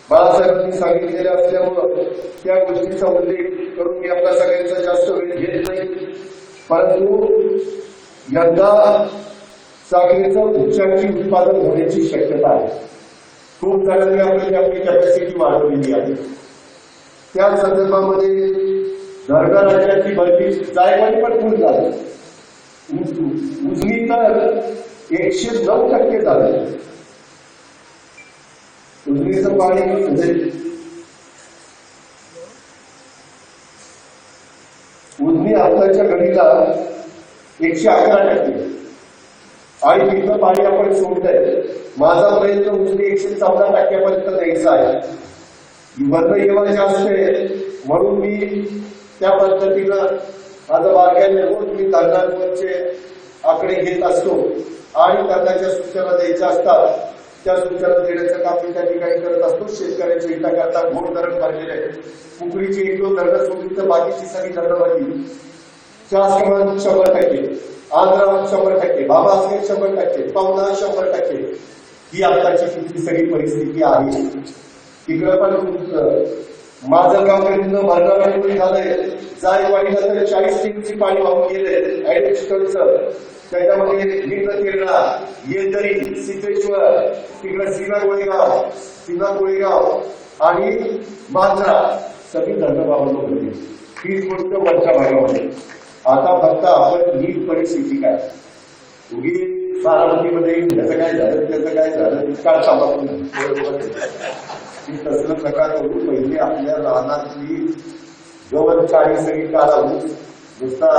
बाळासाहेबांनी सांगितलेल्या असल्यामुळं त्या गोष्टीचा उल्लेख करून मी आपला सगळ्यांचा जास्त वेळ घेत नाही. परंतु यंदा साखरेचं उच्चांकी उत्पादन होण्याची शक्यता आहे. खूप जणांनी आपली कॅपॅसिटी वाढवलेली आहे. त्या संदर्भामध्ये धरणा राज्याची भरती जायवानी पण फुल झाली. उजनी तर 109% झालं. उजनीचं पाणी म्हणजे उजनी आताच्या घडीला 111% आणि तिथं पाणी आपण सोडतंय. माझा प्रयत्न उजनी 114% द्यायचा आहे. बंद येवायचे असते म्हणून मी त्या पद्धतीनं माझं बारकाईने रोज मी धरणांवरचे आकडे घेत असतो आणि धरणाच्या सूचना द्यायच्या असतात. त्या सूचना देण्याचं काम मी त्या ठिकाणी करत असतो. शेतकऱ्यांच्या हिताकरता घोड धरण भरलेले आहे. कुकरीची 1-2 धरणं सोडली तर बाकीची सगळी धरणं भरली. शासकीय 100%, आंध्र 100%, बाबा 100%, पावना 100%. ही आताची तिथली सगळी परिस्थिती आहे. तिकडं पण माझं गाव कधी भरणारा झालंय, जायवाडीला तर 40 टीमची पाणी वाहून गेले ऍडिशनलचं. त्याच्यामध्ये निंदतीर्णा, येदरी, सिद्धेश्वर, तिकडे सीना गोळेगाव आणि मांजरा सगळी धरणं वाहून होती. 30 गोष्ट वरच्या भागामध्ये. आता फक्त आपण नीट परिस्थिती काय उगी बारामतीमध्ये त्याचं काय झालं त्याचं काय झालं काळ सांभाळून तसलं नका करू. पहिले आपल्या रानातली गवत काळी सगळी काढावून नुसता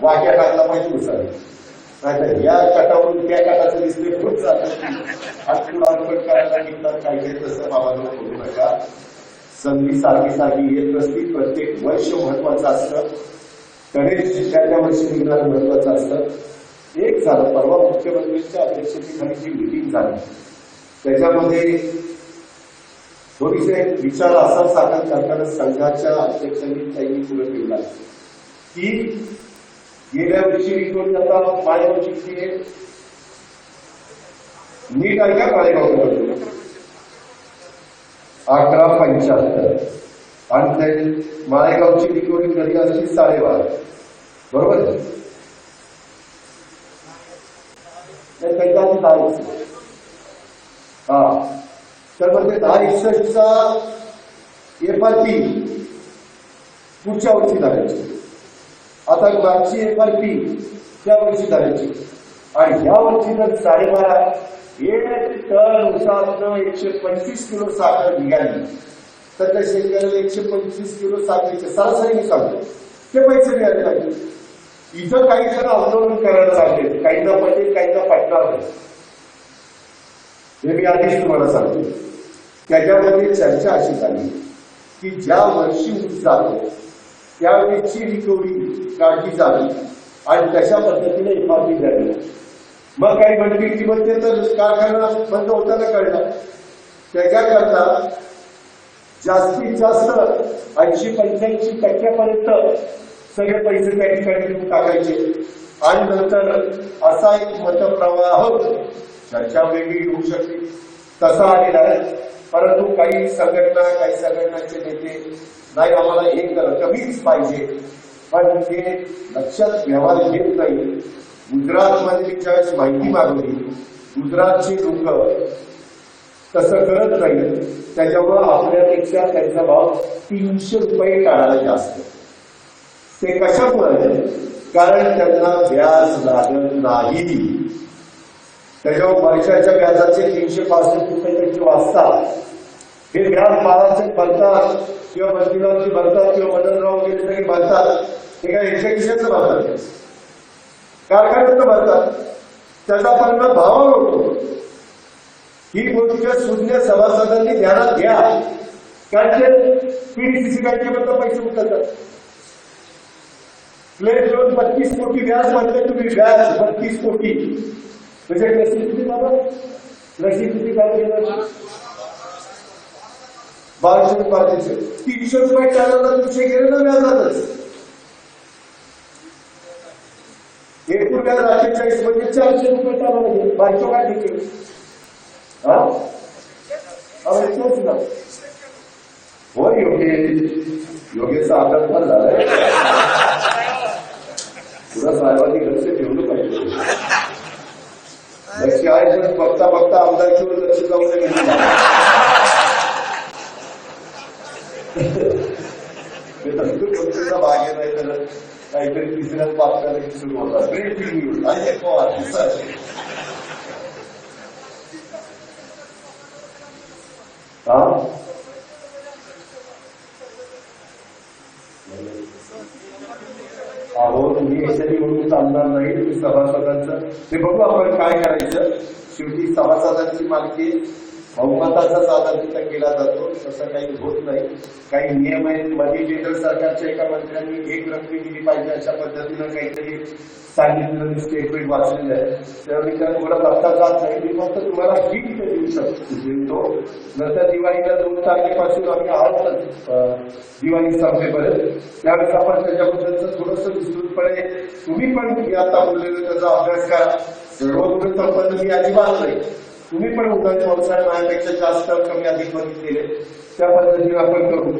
वाक्या काढला पाहिजे उसावी. नाहीतर या कटावरून त्या कटाचं दिसते खूप जातं अर्पण करायला निघतात काही तसं बाबांना करू नका. संधी सारखी येत नसती. प्रत्येक वर्ष महत्वाचं असतं. गणेश त्या वर्षी निघणारं महत्वाचं असतं. एक झालं परवा मुख्यमंत्र्यांच्या अध्यक्षतेखाली जी मिटिंग झाली त्याच्यामध्ये थोडीसे विचार असा सादर करताना संघाच्या अध्यक्षांनी त्यांनी पुढे ठेवला की गेल्या वर्षी रिकॉर्ड आता माळेगावची नीट आहे का माळेगाव 1175 आणि ते माळेगावची रिकॉर्डिंग कधी असली 12.5 बरोबर. हा तर मग ते 1061चा एफआरपी पुढच्या वर्षी धरायची. आता मागची एफआरपी त्या वर्षी धरायची आणि ह्या वर्षी जर 12.5 1 टन उसातनं 125 किलो साखर निघाली तर त्या शेतकऱ्याला 125 किलो साखरेचे सरासरी मी सांगतो ते पैसे मिळाले पाहिजे. इथं काही जण आंदोलन करायला लागले, काहींना पटेल काहींना पटणार नाही हे मी आधीच तुम्हाला सांगतो. त्याच्यामध्ये चर्चा अशी झाली की ज्या वर्षी ऊस जातो त्यावेळेची रिकव्हरी काढली जावी आणि तशा पद्धतीने एफआरपी द्यावी. मग काही म्हणतील की मग ते तर कारखाना बंद होताना कळलं. त्याच्याकरता जास्तीत जास्त 80-85% सगळे पैसे त्या ठिकाणी घेऊन टाकायचे आणि नंतर असा एक मतप्रवाह चर्चा वेगळी होऊ शकते तसा आलेला आहे. परंतु काही संघटनांचे नेते नाही आम्हाला एक कमीच पाहिजे पण ते लक्षात व्यवहार घेत नाही. गुजरातमध्ये ज्यावेळेस माहिती मागवली गुजरातची लोक तसं करत नाही. त्याच्यामुळं आपल्यापेक्षा त्यांचा भाव 300 रुपये टाळायला जास्त. ते कशामुळे कारण त्यांना व्याज लागत नाही. त्याच्यावर वर्षाच्या व्याजाचे 365 रुपये त्यांचे वाचतात. हे व्याज महाराष्ट्रात भरतात किंवा मंदिरांची भरतात किंवा मदनराव वगैरे सगळे भरतात. हे काय 120चं भरतात कारखान्याचं भरतात. त्याचा परिणाम भावावर होतो. ही गोष्ट शून्य सभासदांनी ध्यानात घ्या कारण ते पीडीसीसी बँकेबद्दल पैसे उचलतात. प्लेट लोन 32 कोटी व्याज म्हणते तुम्ही. व्याज 32 कोटी म्हणजे नशीब किती झालं. नशीब किती झालं 1200 300 रुपये टाळायला तुमचे गेले ना व्याजातच. एकूण व्याज 48 म्हणजे 400 रुपये टाळायला बायको काय ठीक आहे. हा तोच ना हो. योगेचा आदर पण झालाय. पुढा साहेबांनी लक्ष ठेवलं पाहिजे. लक्ष आहे पण बघता आमदारकीवर लक्ष जाऊ नये. भाग येत आहे तर काहीतरी तिसऱ्याच पाचव्याला सुरू होतात. ब्रेकिंग न्यूज अहो तुम्ही याच्याने म्हणून चालणार नाही. तुम्ही सभासदांचं ते बघू आपण काय करायचं. शेवटी सभासदांची मालकी बहुमताचाच आधार तिथं केला जातो. तसं काही होत नाही. काही नियम आहेत. मध्ये केंद्र सरकारच्या एका मंत्र्यांनी एक रक्कम दिली पाहिजे अशा पद्धतीनं काहीतरी सांगितलं स्टेटमेंट वाचलेलं आहे. त्यावेळी त्या थोडा बघता जात नाही. मी फक्त तुम्हाला हिंट देऊ शकतो. नंतर दिवाळीला 2 तारखेपासून आम्ही आहोत दिवाळी संपेपर्यंत. त्यावेळेस आपण त्याच्याबद्दलचं थोडंसं विस्तृतपणे तुम्ही पण आता बोललेलं त्याचा अभ्यास करा. सर्वगुण संपन्न मी अजिबात नाही. तुम्ही पण उन्हाळ्यात पावसाळ्यात माझ्यापेक्षा जास्त कमी अधिक बघितलेले त्या पद्धतीने आपण करू.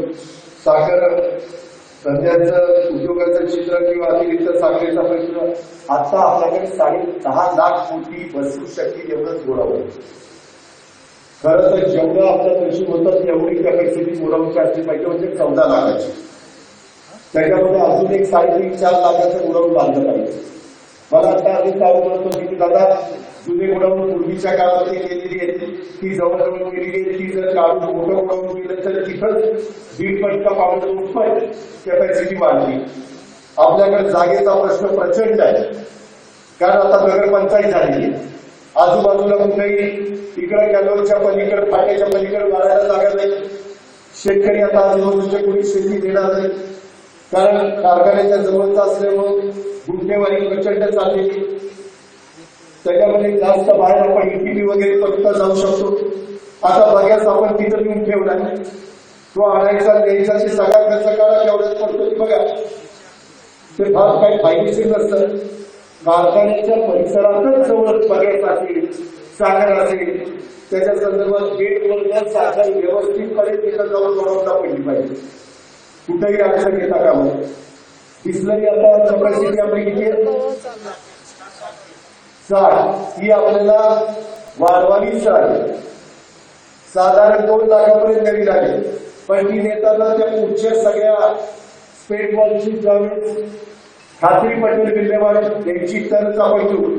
साखर धंद्याचं उद्योगाचं चित्र किंवा अतिरिक्त साखरेचा प्रश्न आता आपल्याकडे 10.5 लाख कोटी बसू शकतील एवढंच गोळावं. खरं तर जेवढं आपलं कृषी होतं तेवढी कॅपॅसिटी गोडाऊनची असली पाहिजे, म्हणजे 14 लाखाची. त्याच्यामध्ये अजून एक 3.5-4 लाखाचं गोडाऊन बांधलं पाहिजे. मला आता आधी चालू म्हणत होती की दादा जुने गोडाऊन पूर्वीच्या काळामध्ये केलेली आहे ती जवळजवळ केलेली आहे, ती जर काढून मोठं गोडाऊन केलं तर तिथंच 1.5 पावलं उत्पन्न कॅपॅसिटी वाढली. आपल्याकडे जागेचा प्रश्न प्रचंड आहे, कारण आता नगरपंचायत झाली. आजूबाजूला कुठेही इकडे कॅलोरच्या पलीकडे फाट्याच्या पलीकडे वाढायला जागा नाही. शेतकरी आता आजूबाजूच्या कोणी शेती देणार नाही, कारण कारखान्याच्या जवळचा असल्यामुळे गुंठेवारी प्रचंड चाललेली. त्याच्यामध्ये जास्त बाहेर आपण इटिपी वगैरे फक्त जाऊ शकतो. आता बघायच आपण तिथं येऊन ठेवला तो आणायचा द्यायचा ते सगळा खर्च काढा केवढ्यात पडतो ते बघा. ते फार काही फायदेशीर नसतं. कारखान्याच्या परिसरातच जवळ बघायचं असेल, साखर असेल, त्याच्या संदर्भात गेटवर साखर व्यवस्थितपणे तिथं जाऊन बनवता पडली पाहिजे. कुठेही अडचण घेता कामा. डिस्लरी आता कॅपॅसिटी आपली किती आहे? 60. ही आपल्याला वाढवावीच लागेल. साधारण 2 लाखापर्यंत द्यावी लागेल. पण ती नेताना त्या पुढच्या सगळ्या स्पेट बॉलची ज्यावेळेस खात्री पटेल विल्हेवाड यांची तरच आपण घेऊ.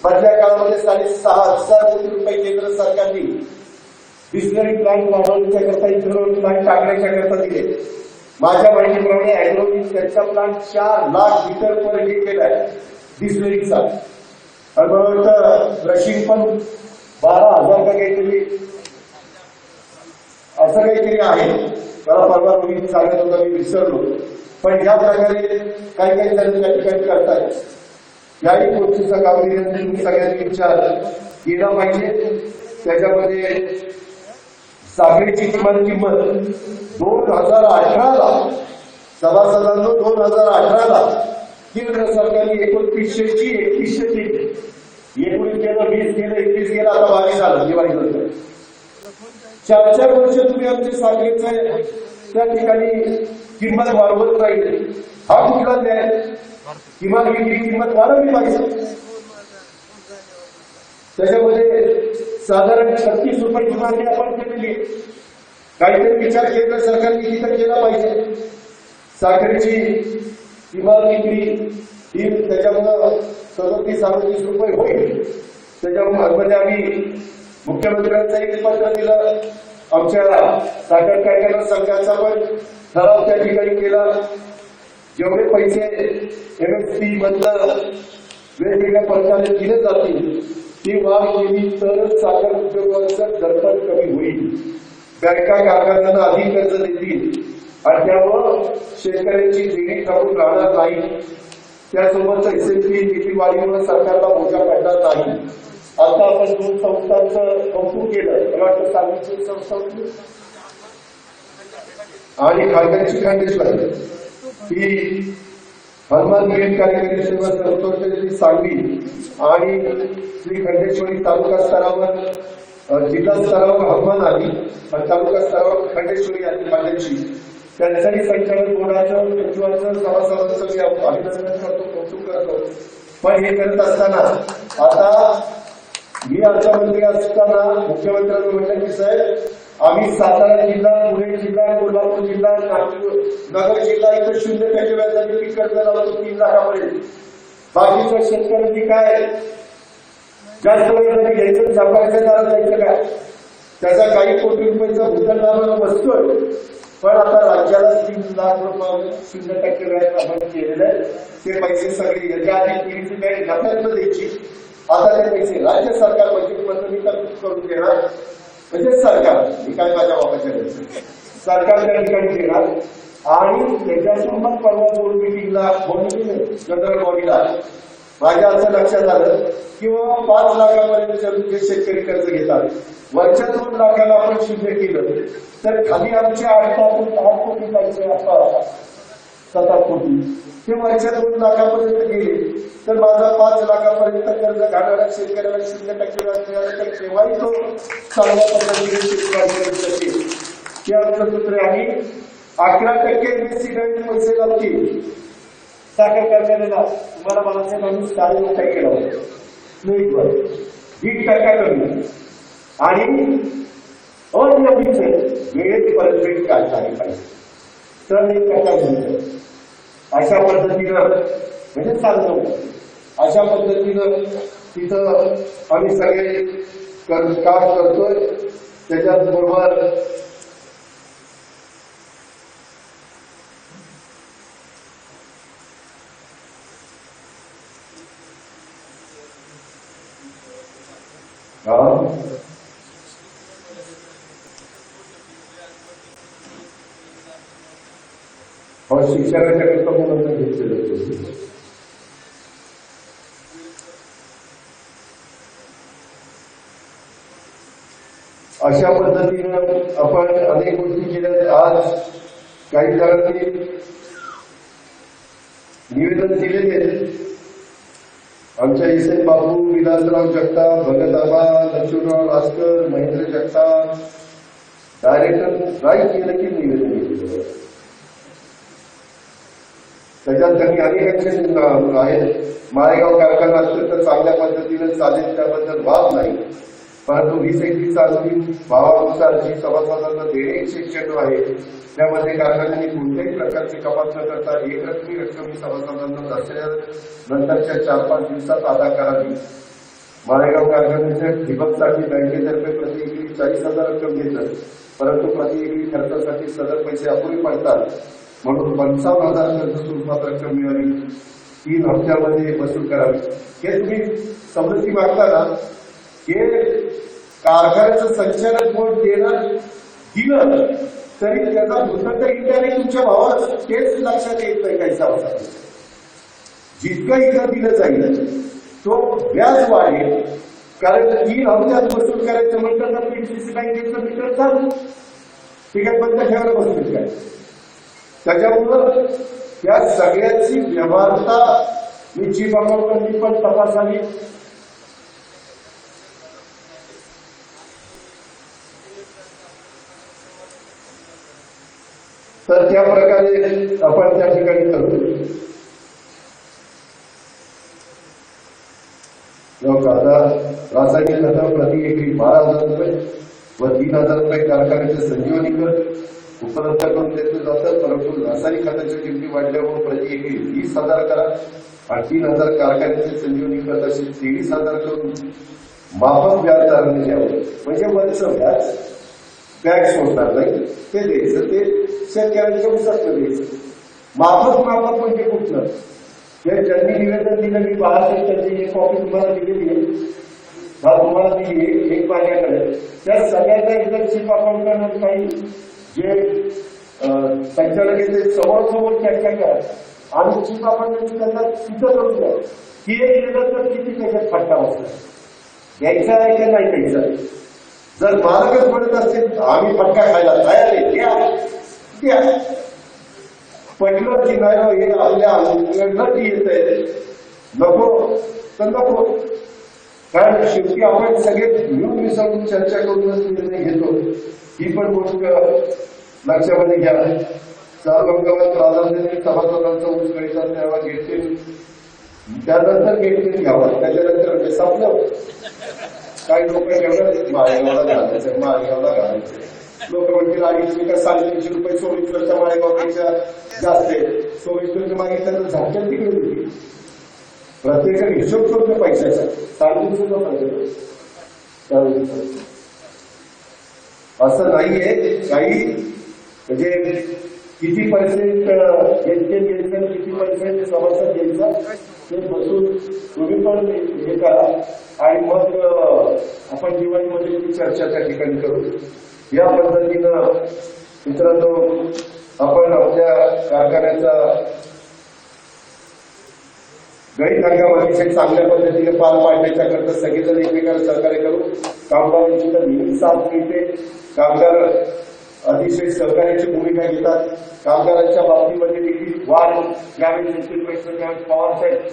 मधल्या काळामध्ये 6,500 कोटी रुपये केंद्र सरकारने डिस्लरी प्लांट वाढवण्याच्या करता इथेनॉल प्लांट टाकण्याच्या करता दिले. माझ्या माहितीप्रमाणे अॅग्रोनी त्यांचा plant 4 lakh litre per day केलाय डिस्लरीचा. आणि मला वाटतं रशिंग पण 12,000 का काहीतरी असं काहीतरी आहे. मला परवा तुम्ही सांगत होता, मी विसरलो. पण ह्या प्रकारे काही जण त्या ठिकाणी करतात. याही गोष्टीचा गांभीर्याने तुम्ही सगळ्यांनी विचार केला पाहिजे. त्याच्यामध्ये साखरेची किमान किंमत 2018ला सभासदांनो 2018ला केंद्र सरकारने 2900ची 3100 केली. 19 केलं, 20 केलं, 21 केलं, आता 22 झालं दिवाळीनंतर. 4-4 वर्ष तुम्ही आमच्या साखरेचं त्या ठिकाणी किंमत वाढवत राहील. हा कुठला न्याय? किमान विक्री किंमत वाढवली पाहिजे. त्याच्यामध्ये साधारण 36 रुपये किमान आपण केलेली. काहीतरी विचार केंद्र सरकारने तिथं केला पाहिजे. साखरेची किमान विक्री ही त्याच्यामुळं 37-38 रुपये होईल. त्याच्यामुळे आम्ही मुख्यमंत्र्यांचं एक पत्र दिलं. आमच्या साखर कारखाना संघाचा पण ठराव त्या ठिकाणी केला. जेवढे पैसे MSP मधलं वेगवेगळ्या प्रकारे दिले जातील ती वाढ केली तरच साखर उद्योगाचं दरफट कमी होईल. बँका कारखान्यांना अधिक कर्ज देतील आणि त्यामुळं शेतकऱ्यांची देणी थांबून राहणार नाही. त्यासोबत SMP नीती वाढीवर सरकारला बोजा पडणार नाही. आता आपण 2 संस्थांचं कौतुक केलं. मला वाटतं सांगलीची संस्था आणि खांडेची खांडेश्वर ही हनुमान गिरी कार्यकारी सेवा संस्थेची सांगली आणि श्री खंडेश्वरी तालुका स्तरावर जिल्हा स्तरावर हनुमान आली आणि तालुका स्तरावर खंडेश्वरी आली खांडेची. त्यांच्याही संचालक बोर्डाचं सचिवांचं सभासदांचं मी अभिनंदन करतो, कौतुक करतो. पण हे करत असताना आता मी अर्थमंत्री असताना मुख्यमंत्र्यांनी म्हटलं की साहेब आम्ही सातारा जिल्हा, पुणे जिल्हा, कोल्हापूर जिल्हा, नगर जिल्हा इथं 0% व्याजाने पीक कर्ज लावतो 3 लाखापर्यंत. बाकीच्या शेतकऱ्यांनी काय जास्त व्याजाने घ्यायचं, व्यापाऱ्याच्या दारात जायचं काय? त्याचा काही कोटी रुपयाचा भूतलनामा बसतोय. पण आता राज्याला 3 लाख रुपये 0% व्याज आपण केलेलं आहे. ते पैसे सगळे याच्या आधी पीडीसी बँक नफ्यातनं द्यायची. आता ते पैसे राज्य सरकार बजेटमधून तरतूद करून देणार. म्हणजे सरकार, मी काय माझ्या बापाच्या घरचं सरकार त्या ठिकाणी देणार. आणि त्याच्यातून मग परवा 2 मिटिंगला जनरल बॉडीला माझ्या असं लक्षात आलं किंवा 5 लाखापर्यंत जे शेतकरी कर्ज घेतात वरच्या 2 लाखाला आपण 0 केलं तर खाली आमच्या 8 कोटी पैसे 7 कोटी ते वरच्या 2 लाखापर्यंत गेले तर माझा 5 लाखापर्यंत कर्ज घालणाऱ्या शेतकऱ्याला 0% व्याज मिळालं तर केव्हाही तो चांगल्या पद्धतीने शेतकरी करू शकेल. ते आमचं सूत्र आणि 11% एमएससी गॅरेंटी पैसे लावतील साखर कारखान्याला. तुम्हाला बाळासाहेब आम्ही 4,00,000 केला होता स्लेटवर 20% कमी आणि अनियमित वेळेत परतफेड झाली पाहिजे तर 1% मिळतं. अशा पद्धतीनं म्हणजे चालतं. अशा पद्धतीनं तिथं आम्ही सगळे काम करतोय. त्याच्याच बरोबर शिक्षणाच्या करता मुलांना घेतलेलं होतं. अशा पद्धतीनं आपण अनेक गोष्टी केल्या. आज काही जणांनी निवेदन दिलेले आहेत. आमच्या इसे बाबू, विलासराव जगताप, भगत आबा, लक्ष्मणराव लास्कर, महेंद्र जगताप डायरेक्टर राईट केलं की निवेदन दिलेलं. त्याच्यात त्यांनी अनेक आहेत. माळेगाव कारखाना अत्यंत चांगल्या पद्धतीने चालेल त्याबद्दल वाद नाही, परंतु 20-21 अंतिम भावानुसार जी सभासदांना देणे 196 आहे त्यामध्ये कारखान्याने कोणत्याही प्रकारची कपात न करता एकरकमी रक्कम सभासदांना दर्शनानंतरच्या 4-5 दिवसात अदा करावी. माळेगाव कारखान्याच्या ठिबकसाठी बँकेतर्फे प्रति एकरी 40,000 रक्कम देतात, परंतु प्रति एकरी खर्चासाठी सदर पैसे अपुरे पडतात, म्हणून 55,000 खर्च स्वरूपात रक्कम मिळावी 3 हप्त्यामध्ये वसूल करावी. हे तुम्ही सवलती मागता ना, हे कारखान्याचं संचालक बोर्ड दिलं तरी त्याचा भूतंत्र इंडियाने तुमच्या भावाला तेच लक्षात येत नाही. काही सावधान जितकं इथं दिलं जाईल तो व्याज वाढेल, कारण 3 हप्त्यात वसूल करायचं म्हटलं तर पीडीसीसी बँकेचं मीटर चालू ठीक आहे, बंद ठेवायला बसतील काय. त्याच्यामुळं त्या सगळ्याची व्यवहारता मी चीफ अकाउंटंटनी पण तपासावी. तर त्या प्रकारे आपण त्या ठिकाणी करू. आता रासायनिक खतं प्रति एकरी 12,000 रुपये व 3,000 रुपये कारखान्याचे संजीवनी खत उपलब्ध करून देतलं जातं, परंतु रासायनिक खताच्या किमती वाढल्यामुळे प्रति एकरी 20,000 करा आणि 3,000 कारखान्याचे संजीवनी खत असे 23,000 करून माफक व्याजदराने द्यावं. म्हणजे वरचं व्याज बॅग सोडणार नाही, ते द्यायचं, ते शेतकऱ्यांच्या उसाचं द्यायचं. माफक म्हणजे कुठलं हे ज्यांनी निवेदन दिलं मी 12 त्यांची एक कॉपी तुम्हाला दिलेली आहे, तुम्हाला दिली आहे एक माझ्याकडे. त्या सगळ्यांना एकदा चीफ अकाउंटंट काही जे संचालक येते समोर चर्चा करा आणि चीफ अकाउंटंट त्यांना सिद्ध करून द्या की हे केलं तर किती त्याच्यात फटका बसला, द्यायचा आहे का नाही द्यायचा. जर मालकच म्हणत असेल आम्ही फटका खायला तयार आहे द्या, पटलं की नाही हे आपल्या अंगणात येत आहे, नको तर नको. कारण शेवटी आपण सगळे मिळून मिसळून चर्चा करूनच निर्णय घेतो, ही पण गोष्ट लक्षामध्ये घ्या. चालू हंगामात प्राधान्याने सभासदांचा ऊस गळीचा तेव्हा घेतील, त्यानंतर घेतली घ्यावा, त्याच्यानंतर संपलं. काही लोक एवढं माळेगावला घालायचं लोक म्हणतील 250 का 350 रुपये 24 माळेगावपेक्षा जास्त आहे. 24 मागितलं तर झाकण तिकडे होती. प्रत्येक हिशोब करतो पैशाचा, 350 पाहिजे असं नाहीये. काही म्हणजे किती पर्सेंट घ्यायचं किती पर्सेंट सभासद घ्यायचा ते बसून तुम्ही पण हे करा आणि मग आपण दिवाळीमध्ये चर्चा त्या ठिकाणी करू. या पद्धतीनं मित्रांनो आपण आपल्या कारखान्याचा गळीत हंगाम अतिशय चांगल्या पद्धतीने पार पाडण्याच्या करता सगळेजण एकमेकांना सहकार्य करू. कामगारांची तर नेहमी साथ मिळते. कामगार अतिशय सहकार्याची भूमिका घेतात. कामगारांच्या बाबतीमध्ये देखील वाढ यावेळी देखील पैसे पवार साहेब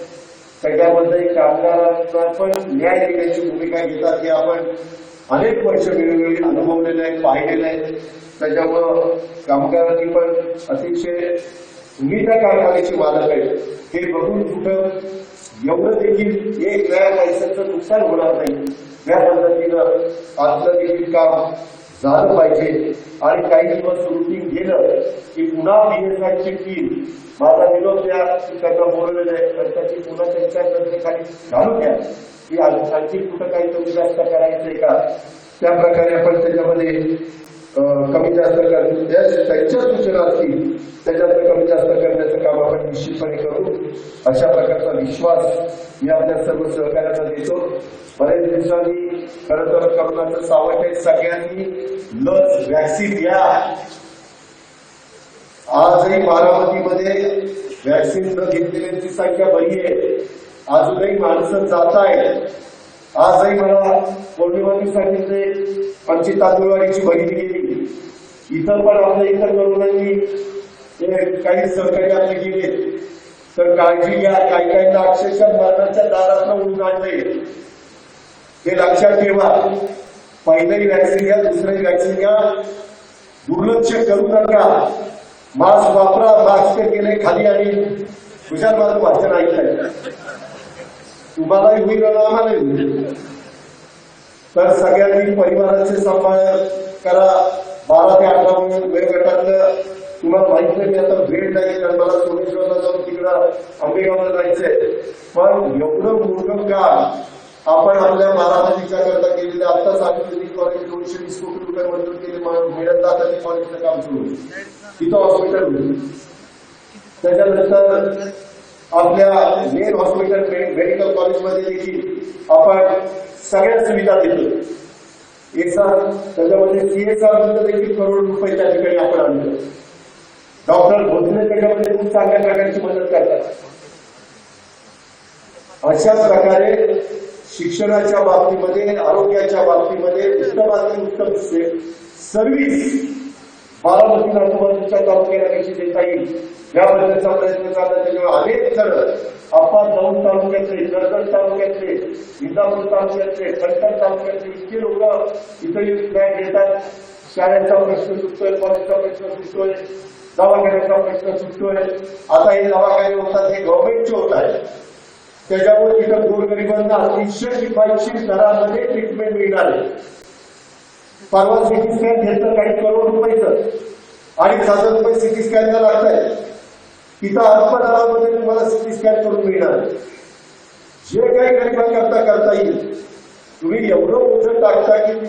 सगळ्यामध्ये कामगारांना पण न्याय देण्याची भूमिका घेतात. हे आपण अनेक वर्ष वेळोवेळी अनुभवलेले आहेत, पाहिलेले आहेत. त्याच्यामुळं कामगारांनी पण अतिशय तुम्ही त्या कारखान्याचे मालक आहेत हे बघून कुठं एवढं देखील एक नया पैशाचं नुकसान होणार नाही या पद्धतीनं आपलं देखील काम झालं पाहिजे. आणि काही दिवस रुटीन गेलं की पुन्हा BSIची टीम माझा निरोप द्या की त्यांना बोलवलेलं आहे तर त्याची पुन्हा त्यांच्या खाली घालून द्या की आणखी कुठं काही कमी जास्त करायचंय का त्या प्रकारे आपण त्याच्यामध्ये कमी जास्त त्यांच्या सूचना असतील त्याच्यात कमी जास्त करण्याचं काम आपण निश्चितपणे करू अशा प्रकारचा विश्वास मी आपल्या सर्व सहकार्यांना देतो. बरेच दिवसांनी खरं तर करोनाचं सावट आहे सगळ्यांनी लस वॅक्सिन घ्या. आजही बारामतीमध्ये वॅक्सिन न घेतलेल्यांची संख्या बरी आहे. अजूनही माणसं जात आहेत. आजही मला पौर्णिमांनी सांगितले आमची तांदूळवाडीची बहिणी गेली. इथं पण आपल्या इतर तरुणांनी काही सहकारी आपले गेले तर काळजी घ्या. काही काहींना अक्षरशः मरणाच्या दारात उडून आणले हे लक्षात ठेवा. पहिलंही वॅक्सिन घ्या दुसरंही वॅक्सिन घ्या. दुर्लक्ष करू नका. मास्क वापरा. मास्क गेले खाली आणि हुशार माझं भाषण ऐकलंय तुम्हालाही होईल आम्हालाही होईल. तर सगळ्यांनी परिवाराचे सांभाळ करा. 12 ते 18 वयोगटातलं तुम्हाला माहित नाही आता भेट नाही कारण मला सोमेश्वरला जाऊन तिकडं आंबेगावला जायचंय. पण एवढं मोठं काम आपण आपल्या बारामतीच्या करता केलेलं आता सांगितलं कॉलेज 220 कोटी रुपये मंजूर केले मिळत जातात कॉलेजचं काम सुरू तिथं हॉस्पिटल होईल. त्याच्यानंतर आपल्या मेन हॉस्पिटल मेडिकल कॉलेजमध्ये देखील आपण सगळ्या सुविधा देतो. त्याच्यामध्ये CSR देखील करोड रुपये त्या ठिकाणी आपण आणतो. डॉक्टर भोसले त्याच्यामध्ये खूप चांगल्या प्रकारची मदत करतात. अशा प्रकारे शिक्षणाच्या बाबतीमध्ये आरोग्याच्या बाबतीमध्ये उत्तमातील उत्तम सर्व्हिस बारामती आजूबाजूच्या तालुक्याला कशी देता येईल याबद्दलचा प्रयत्न चालला. त्याच्यामुळे अनेक जण आपण दौंड तालुक्यातले कर्जत तालुक्यातले इंदापूर तालुक्यातले खंडर तालुक्यातले इतके लोक इथे फ्लॅट घेतात. शाळेचा प्रश्न सुटतोय. कॉलेजचा प्रश्न सुटतोय. दवाखान्याचा प्रश्न सुटतोय. आता हे दवाखाने होतात हे गव्हर्नमेंटचे होत आहे. त्याच्यामुळे तिथं गोरगरिबांना अतिशय किफायतशीर दरामध्ये ट्रीटमेंट मिळणार आहे. परवा सिटी स्कॅन घेतलं काही करोड रुपयाचं 2,500 रुपये सिटी स्कॅनला लागत आहे. तिथं अल्प दरामध्ये तुम्हाला सिटी स्कॅन करून मिळणार. जे काही गरिबांकरता करता येईल तुम्ही एवढं ओझं टाकता की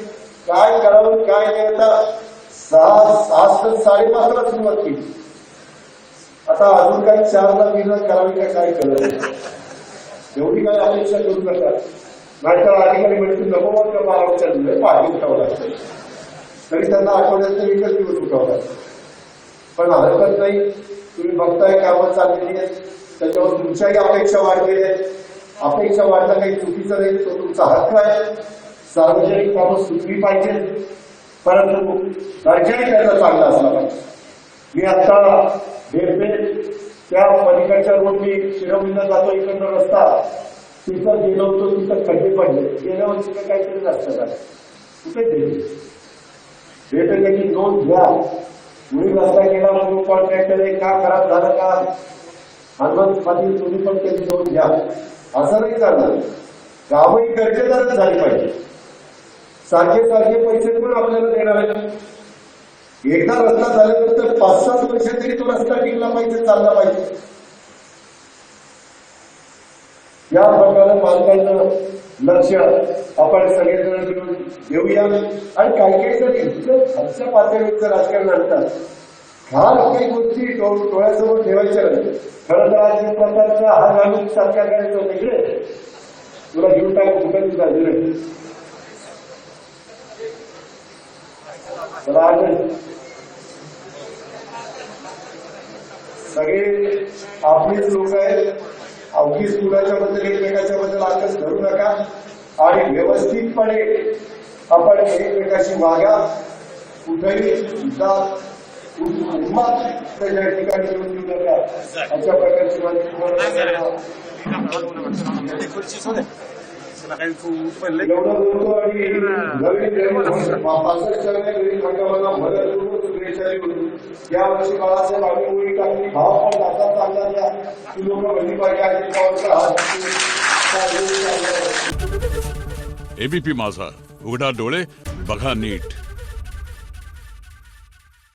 काय करावं काय नाही. आता 5:30ला सुरुवात केली. आता अजून काही 4ला 3ला करावी का काय करत एवढी काय अपेक्षा करू नका. नाहीतर अधिकारी म्हणतील नको मग 12च्या पाठी उठावं लागतं तरी त्यांना आठवड्यात एकच दिवस उठावं लागतं. पण हरकत नाही. तुम्ही बघताय कामं चाललेली आहेत. त्याच्यावर तुमच्याही अपेक्षा वाढलेल्या आहेत. अपेक्षा वाढणं काही चुकीचं नाही. तो तुमचा हक्क आहे. सार्वजनिक कामं सुटली पाहिजेत परंतु दर्जाही त्याचा चांगला असला पाहिजे. मी आता भेटते त्या पलीकडच्या रोडनी शिरवलीला जातो इकडनं रस्ता तिथं गेलो होतो. तिथं खड्डे पडले. गेल्या वर्षी काहीतरी रस्ता झाला कुठे भेटेल की नोंद घ्या. मुली रस्ता गेला म्हणून कॉन्ट्रॅक्टर का खराब झालं का हनुमंत पाटील तुम्ही पण त्याची नोंद घ्या. असं नाही चालणार. कामही दर्जेदारच झाली पाहिजे. सारखे सारखे पैसे पण आपल्याला देणार आहेत. एकदा रस्ता झाल्यानंतर 5-7 वर्ष तरी तो रस्ता टिकला पाहिजे चालला पाहिजे. या प्रकारे पालकांचं लक्ष आपण सगळेजण मिळून घेऊया. आणि काही काही जर इतकं खालच्या पातळीवरचं राजकारण आणतात फार काही गोष्टी डोळ्यासमोर ठेवायच्या नाही. खरं तर आज प्रकारचा हा घालून सरकार करायचं होतं इकडे तुला घेऊन टाक कुठे झालेलं सगळे आपलीच लोक आहेत. अवघीच कुणाच्या बद्दल एकमेकाच्या बद्दल आकस धरू नका आणि व्यवस्थितपणे आपण एकमेकाशी वागा. कुठेही त्याच्या ठिकाणी घेऊन देऊ नका. अशा प्रकारची माहिती Silakan po pala. एवढं बोलतो आणि नवीन 65व्या गरीब हंगामाला मदत करून शुभेच्छा देऊन यावर्षी बाळासाहेब आंबेडकरी टाकली भाव पण दातात चालला द्या ती लोक म्हणली पाहिजे अजित पवारचा हात एबीपी माझा, उघडा डोळे बघा नीट.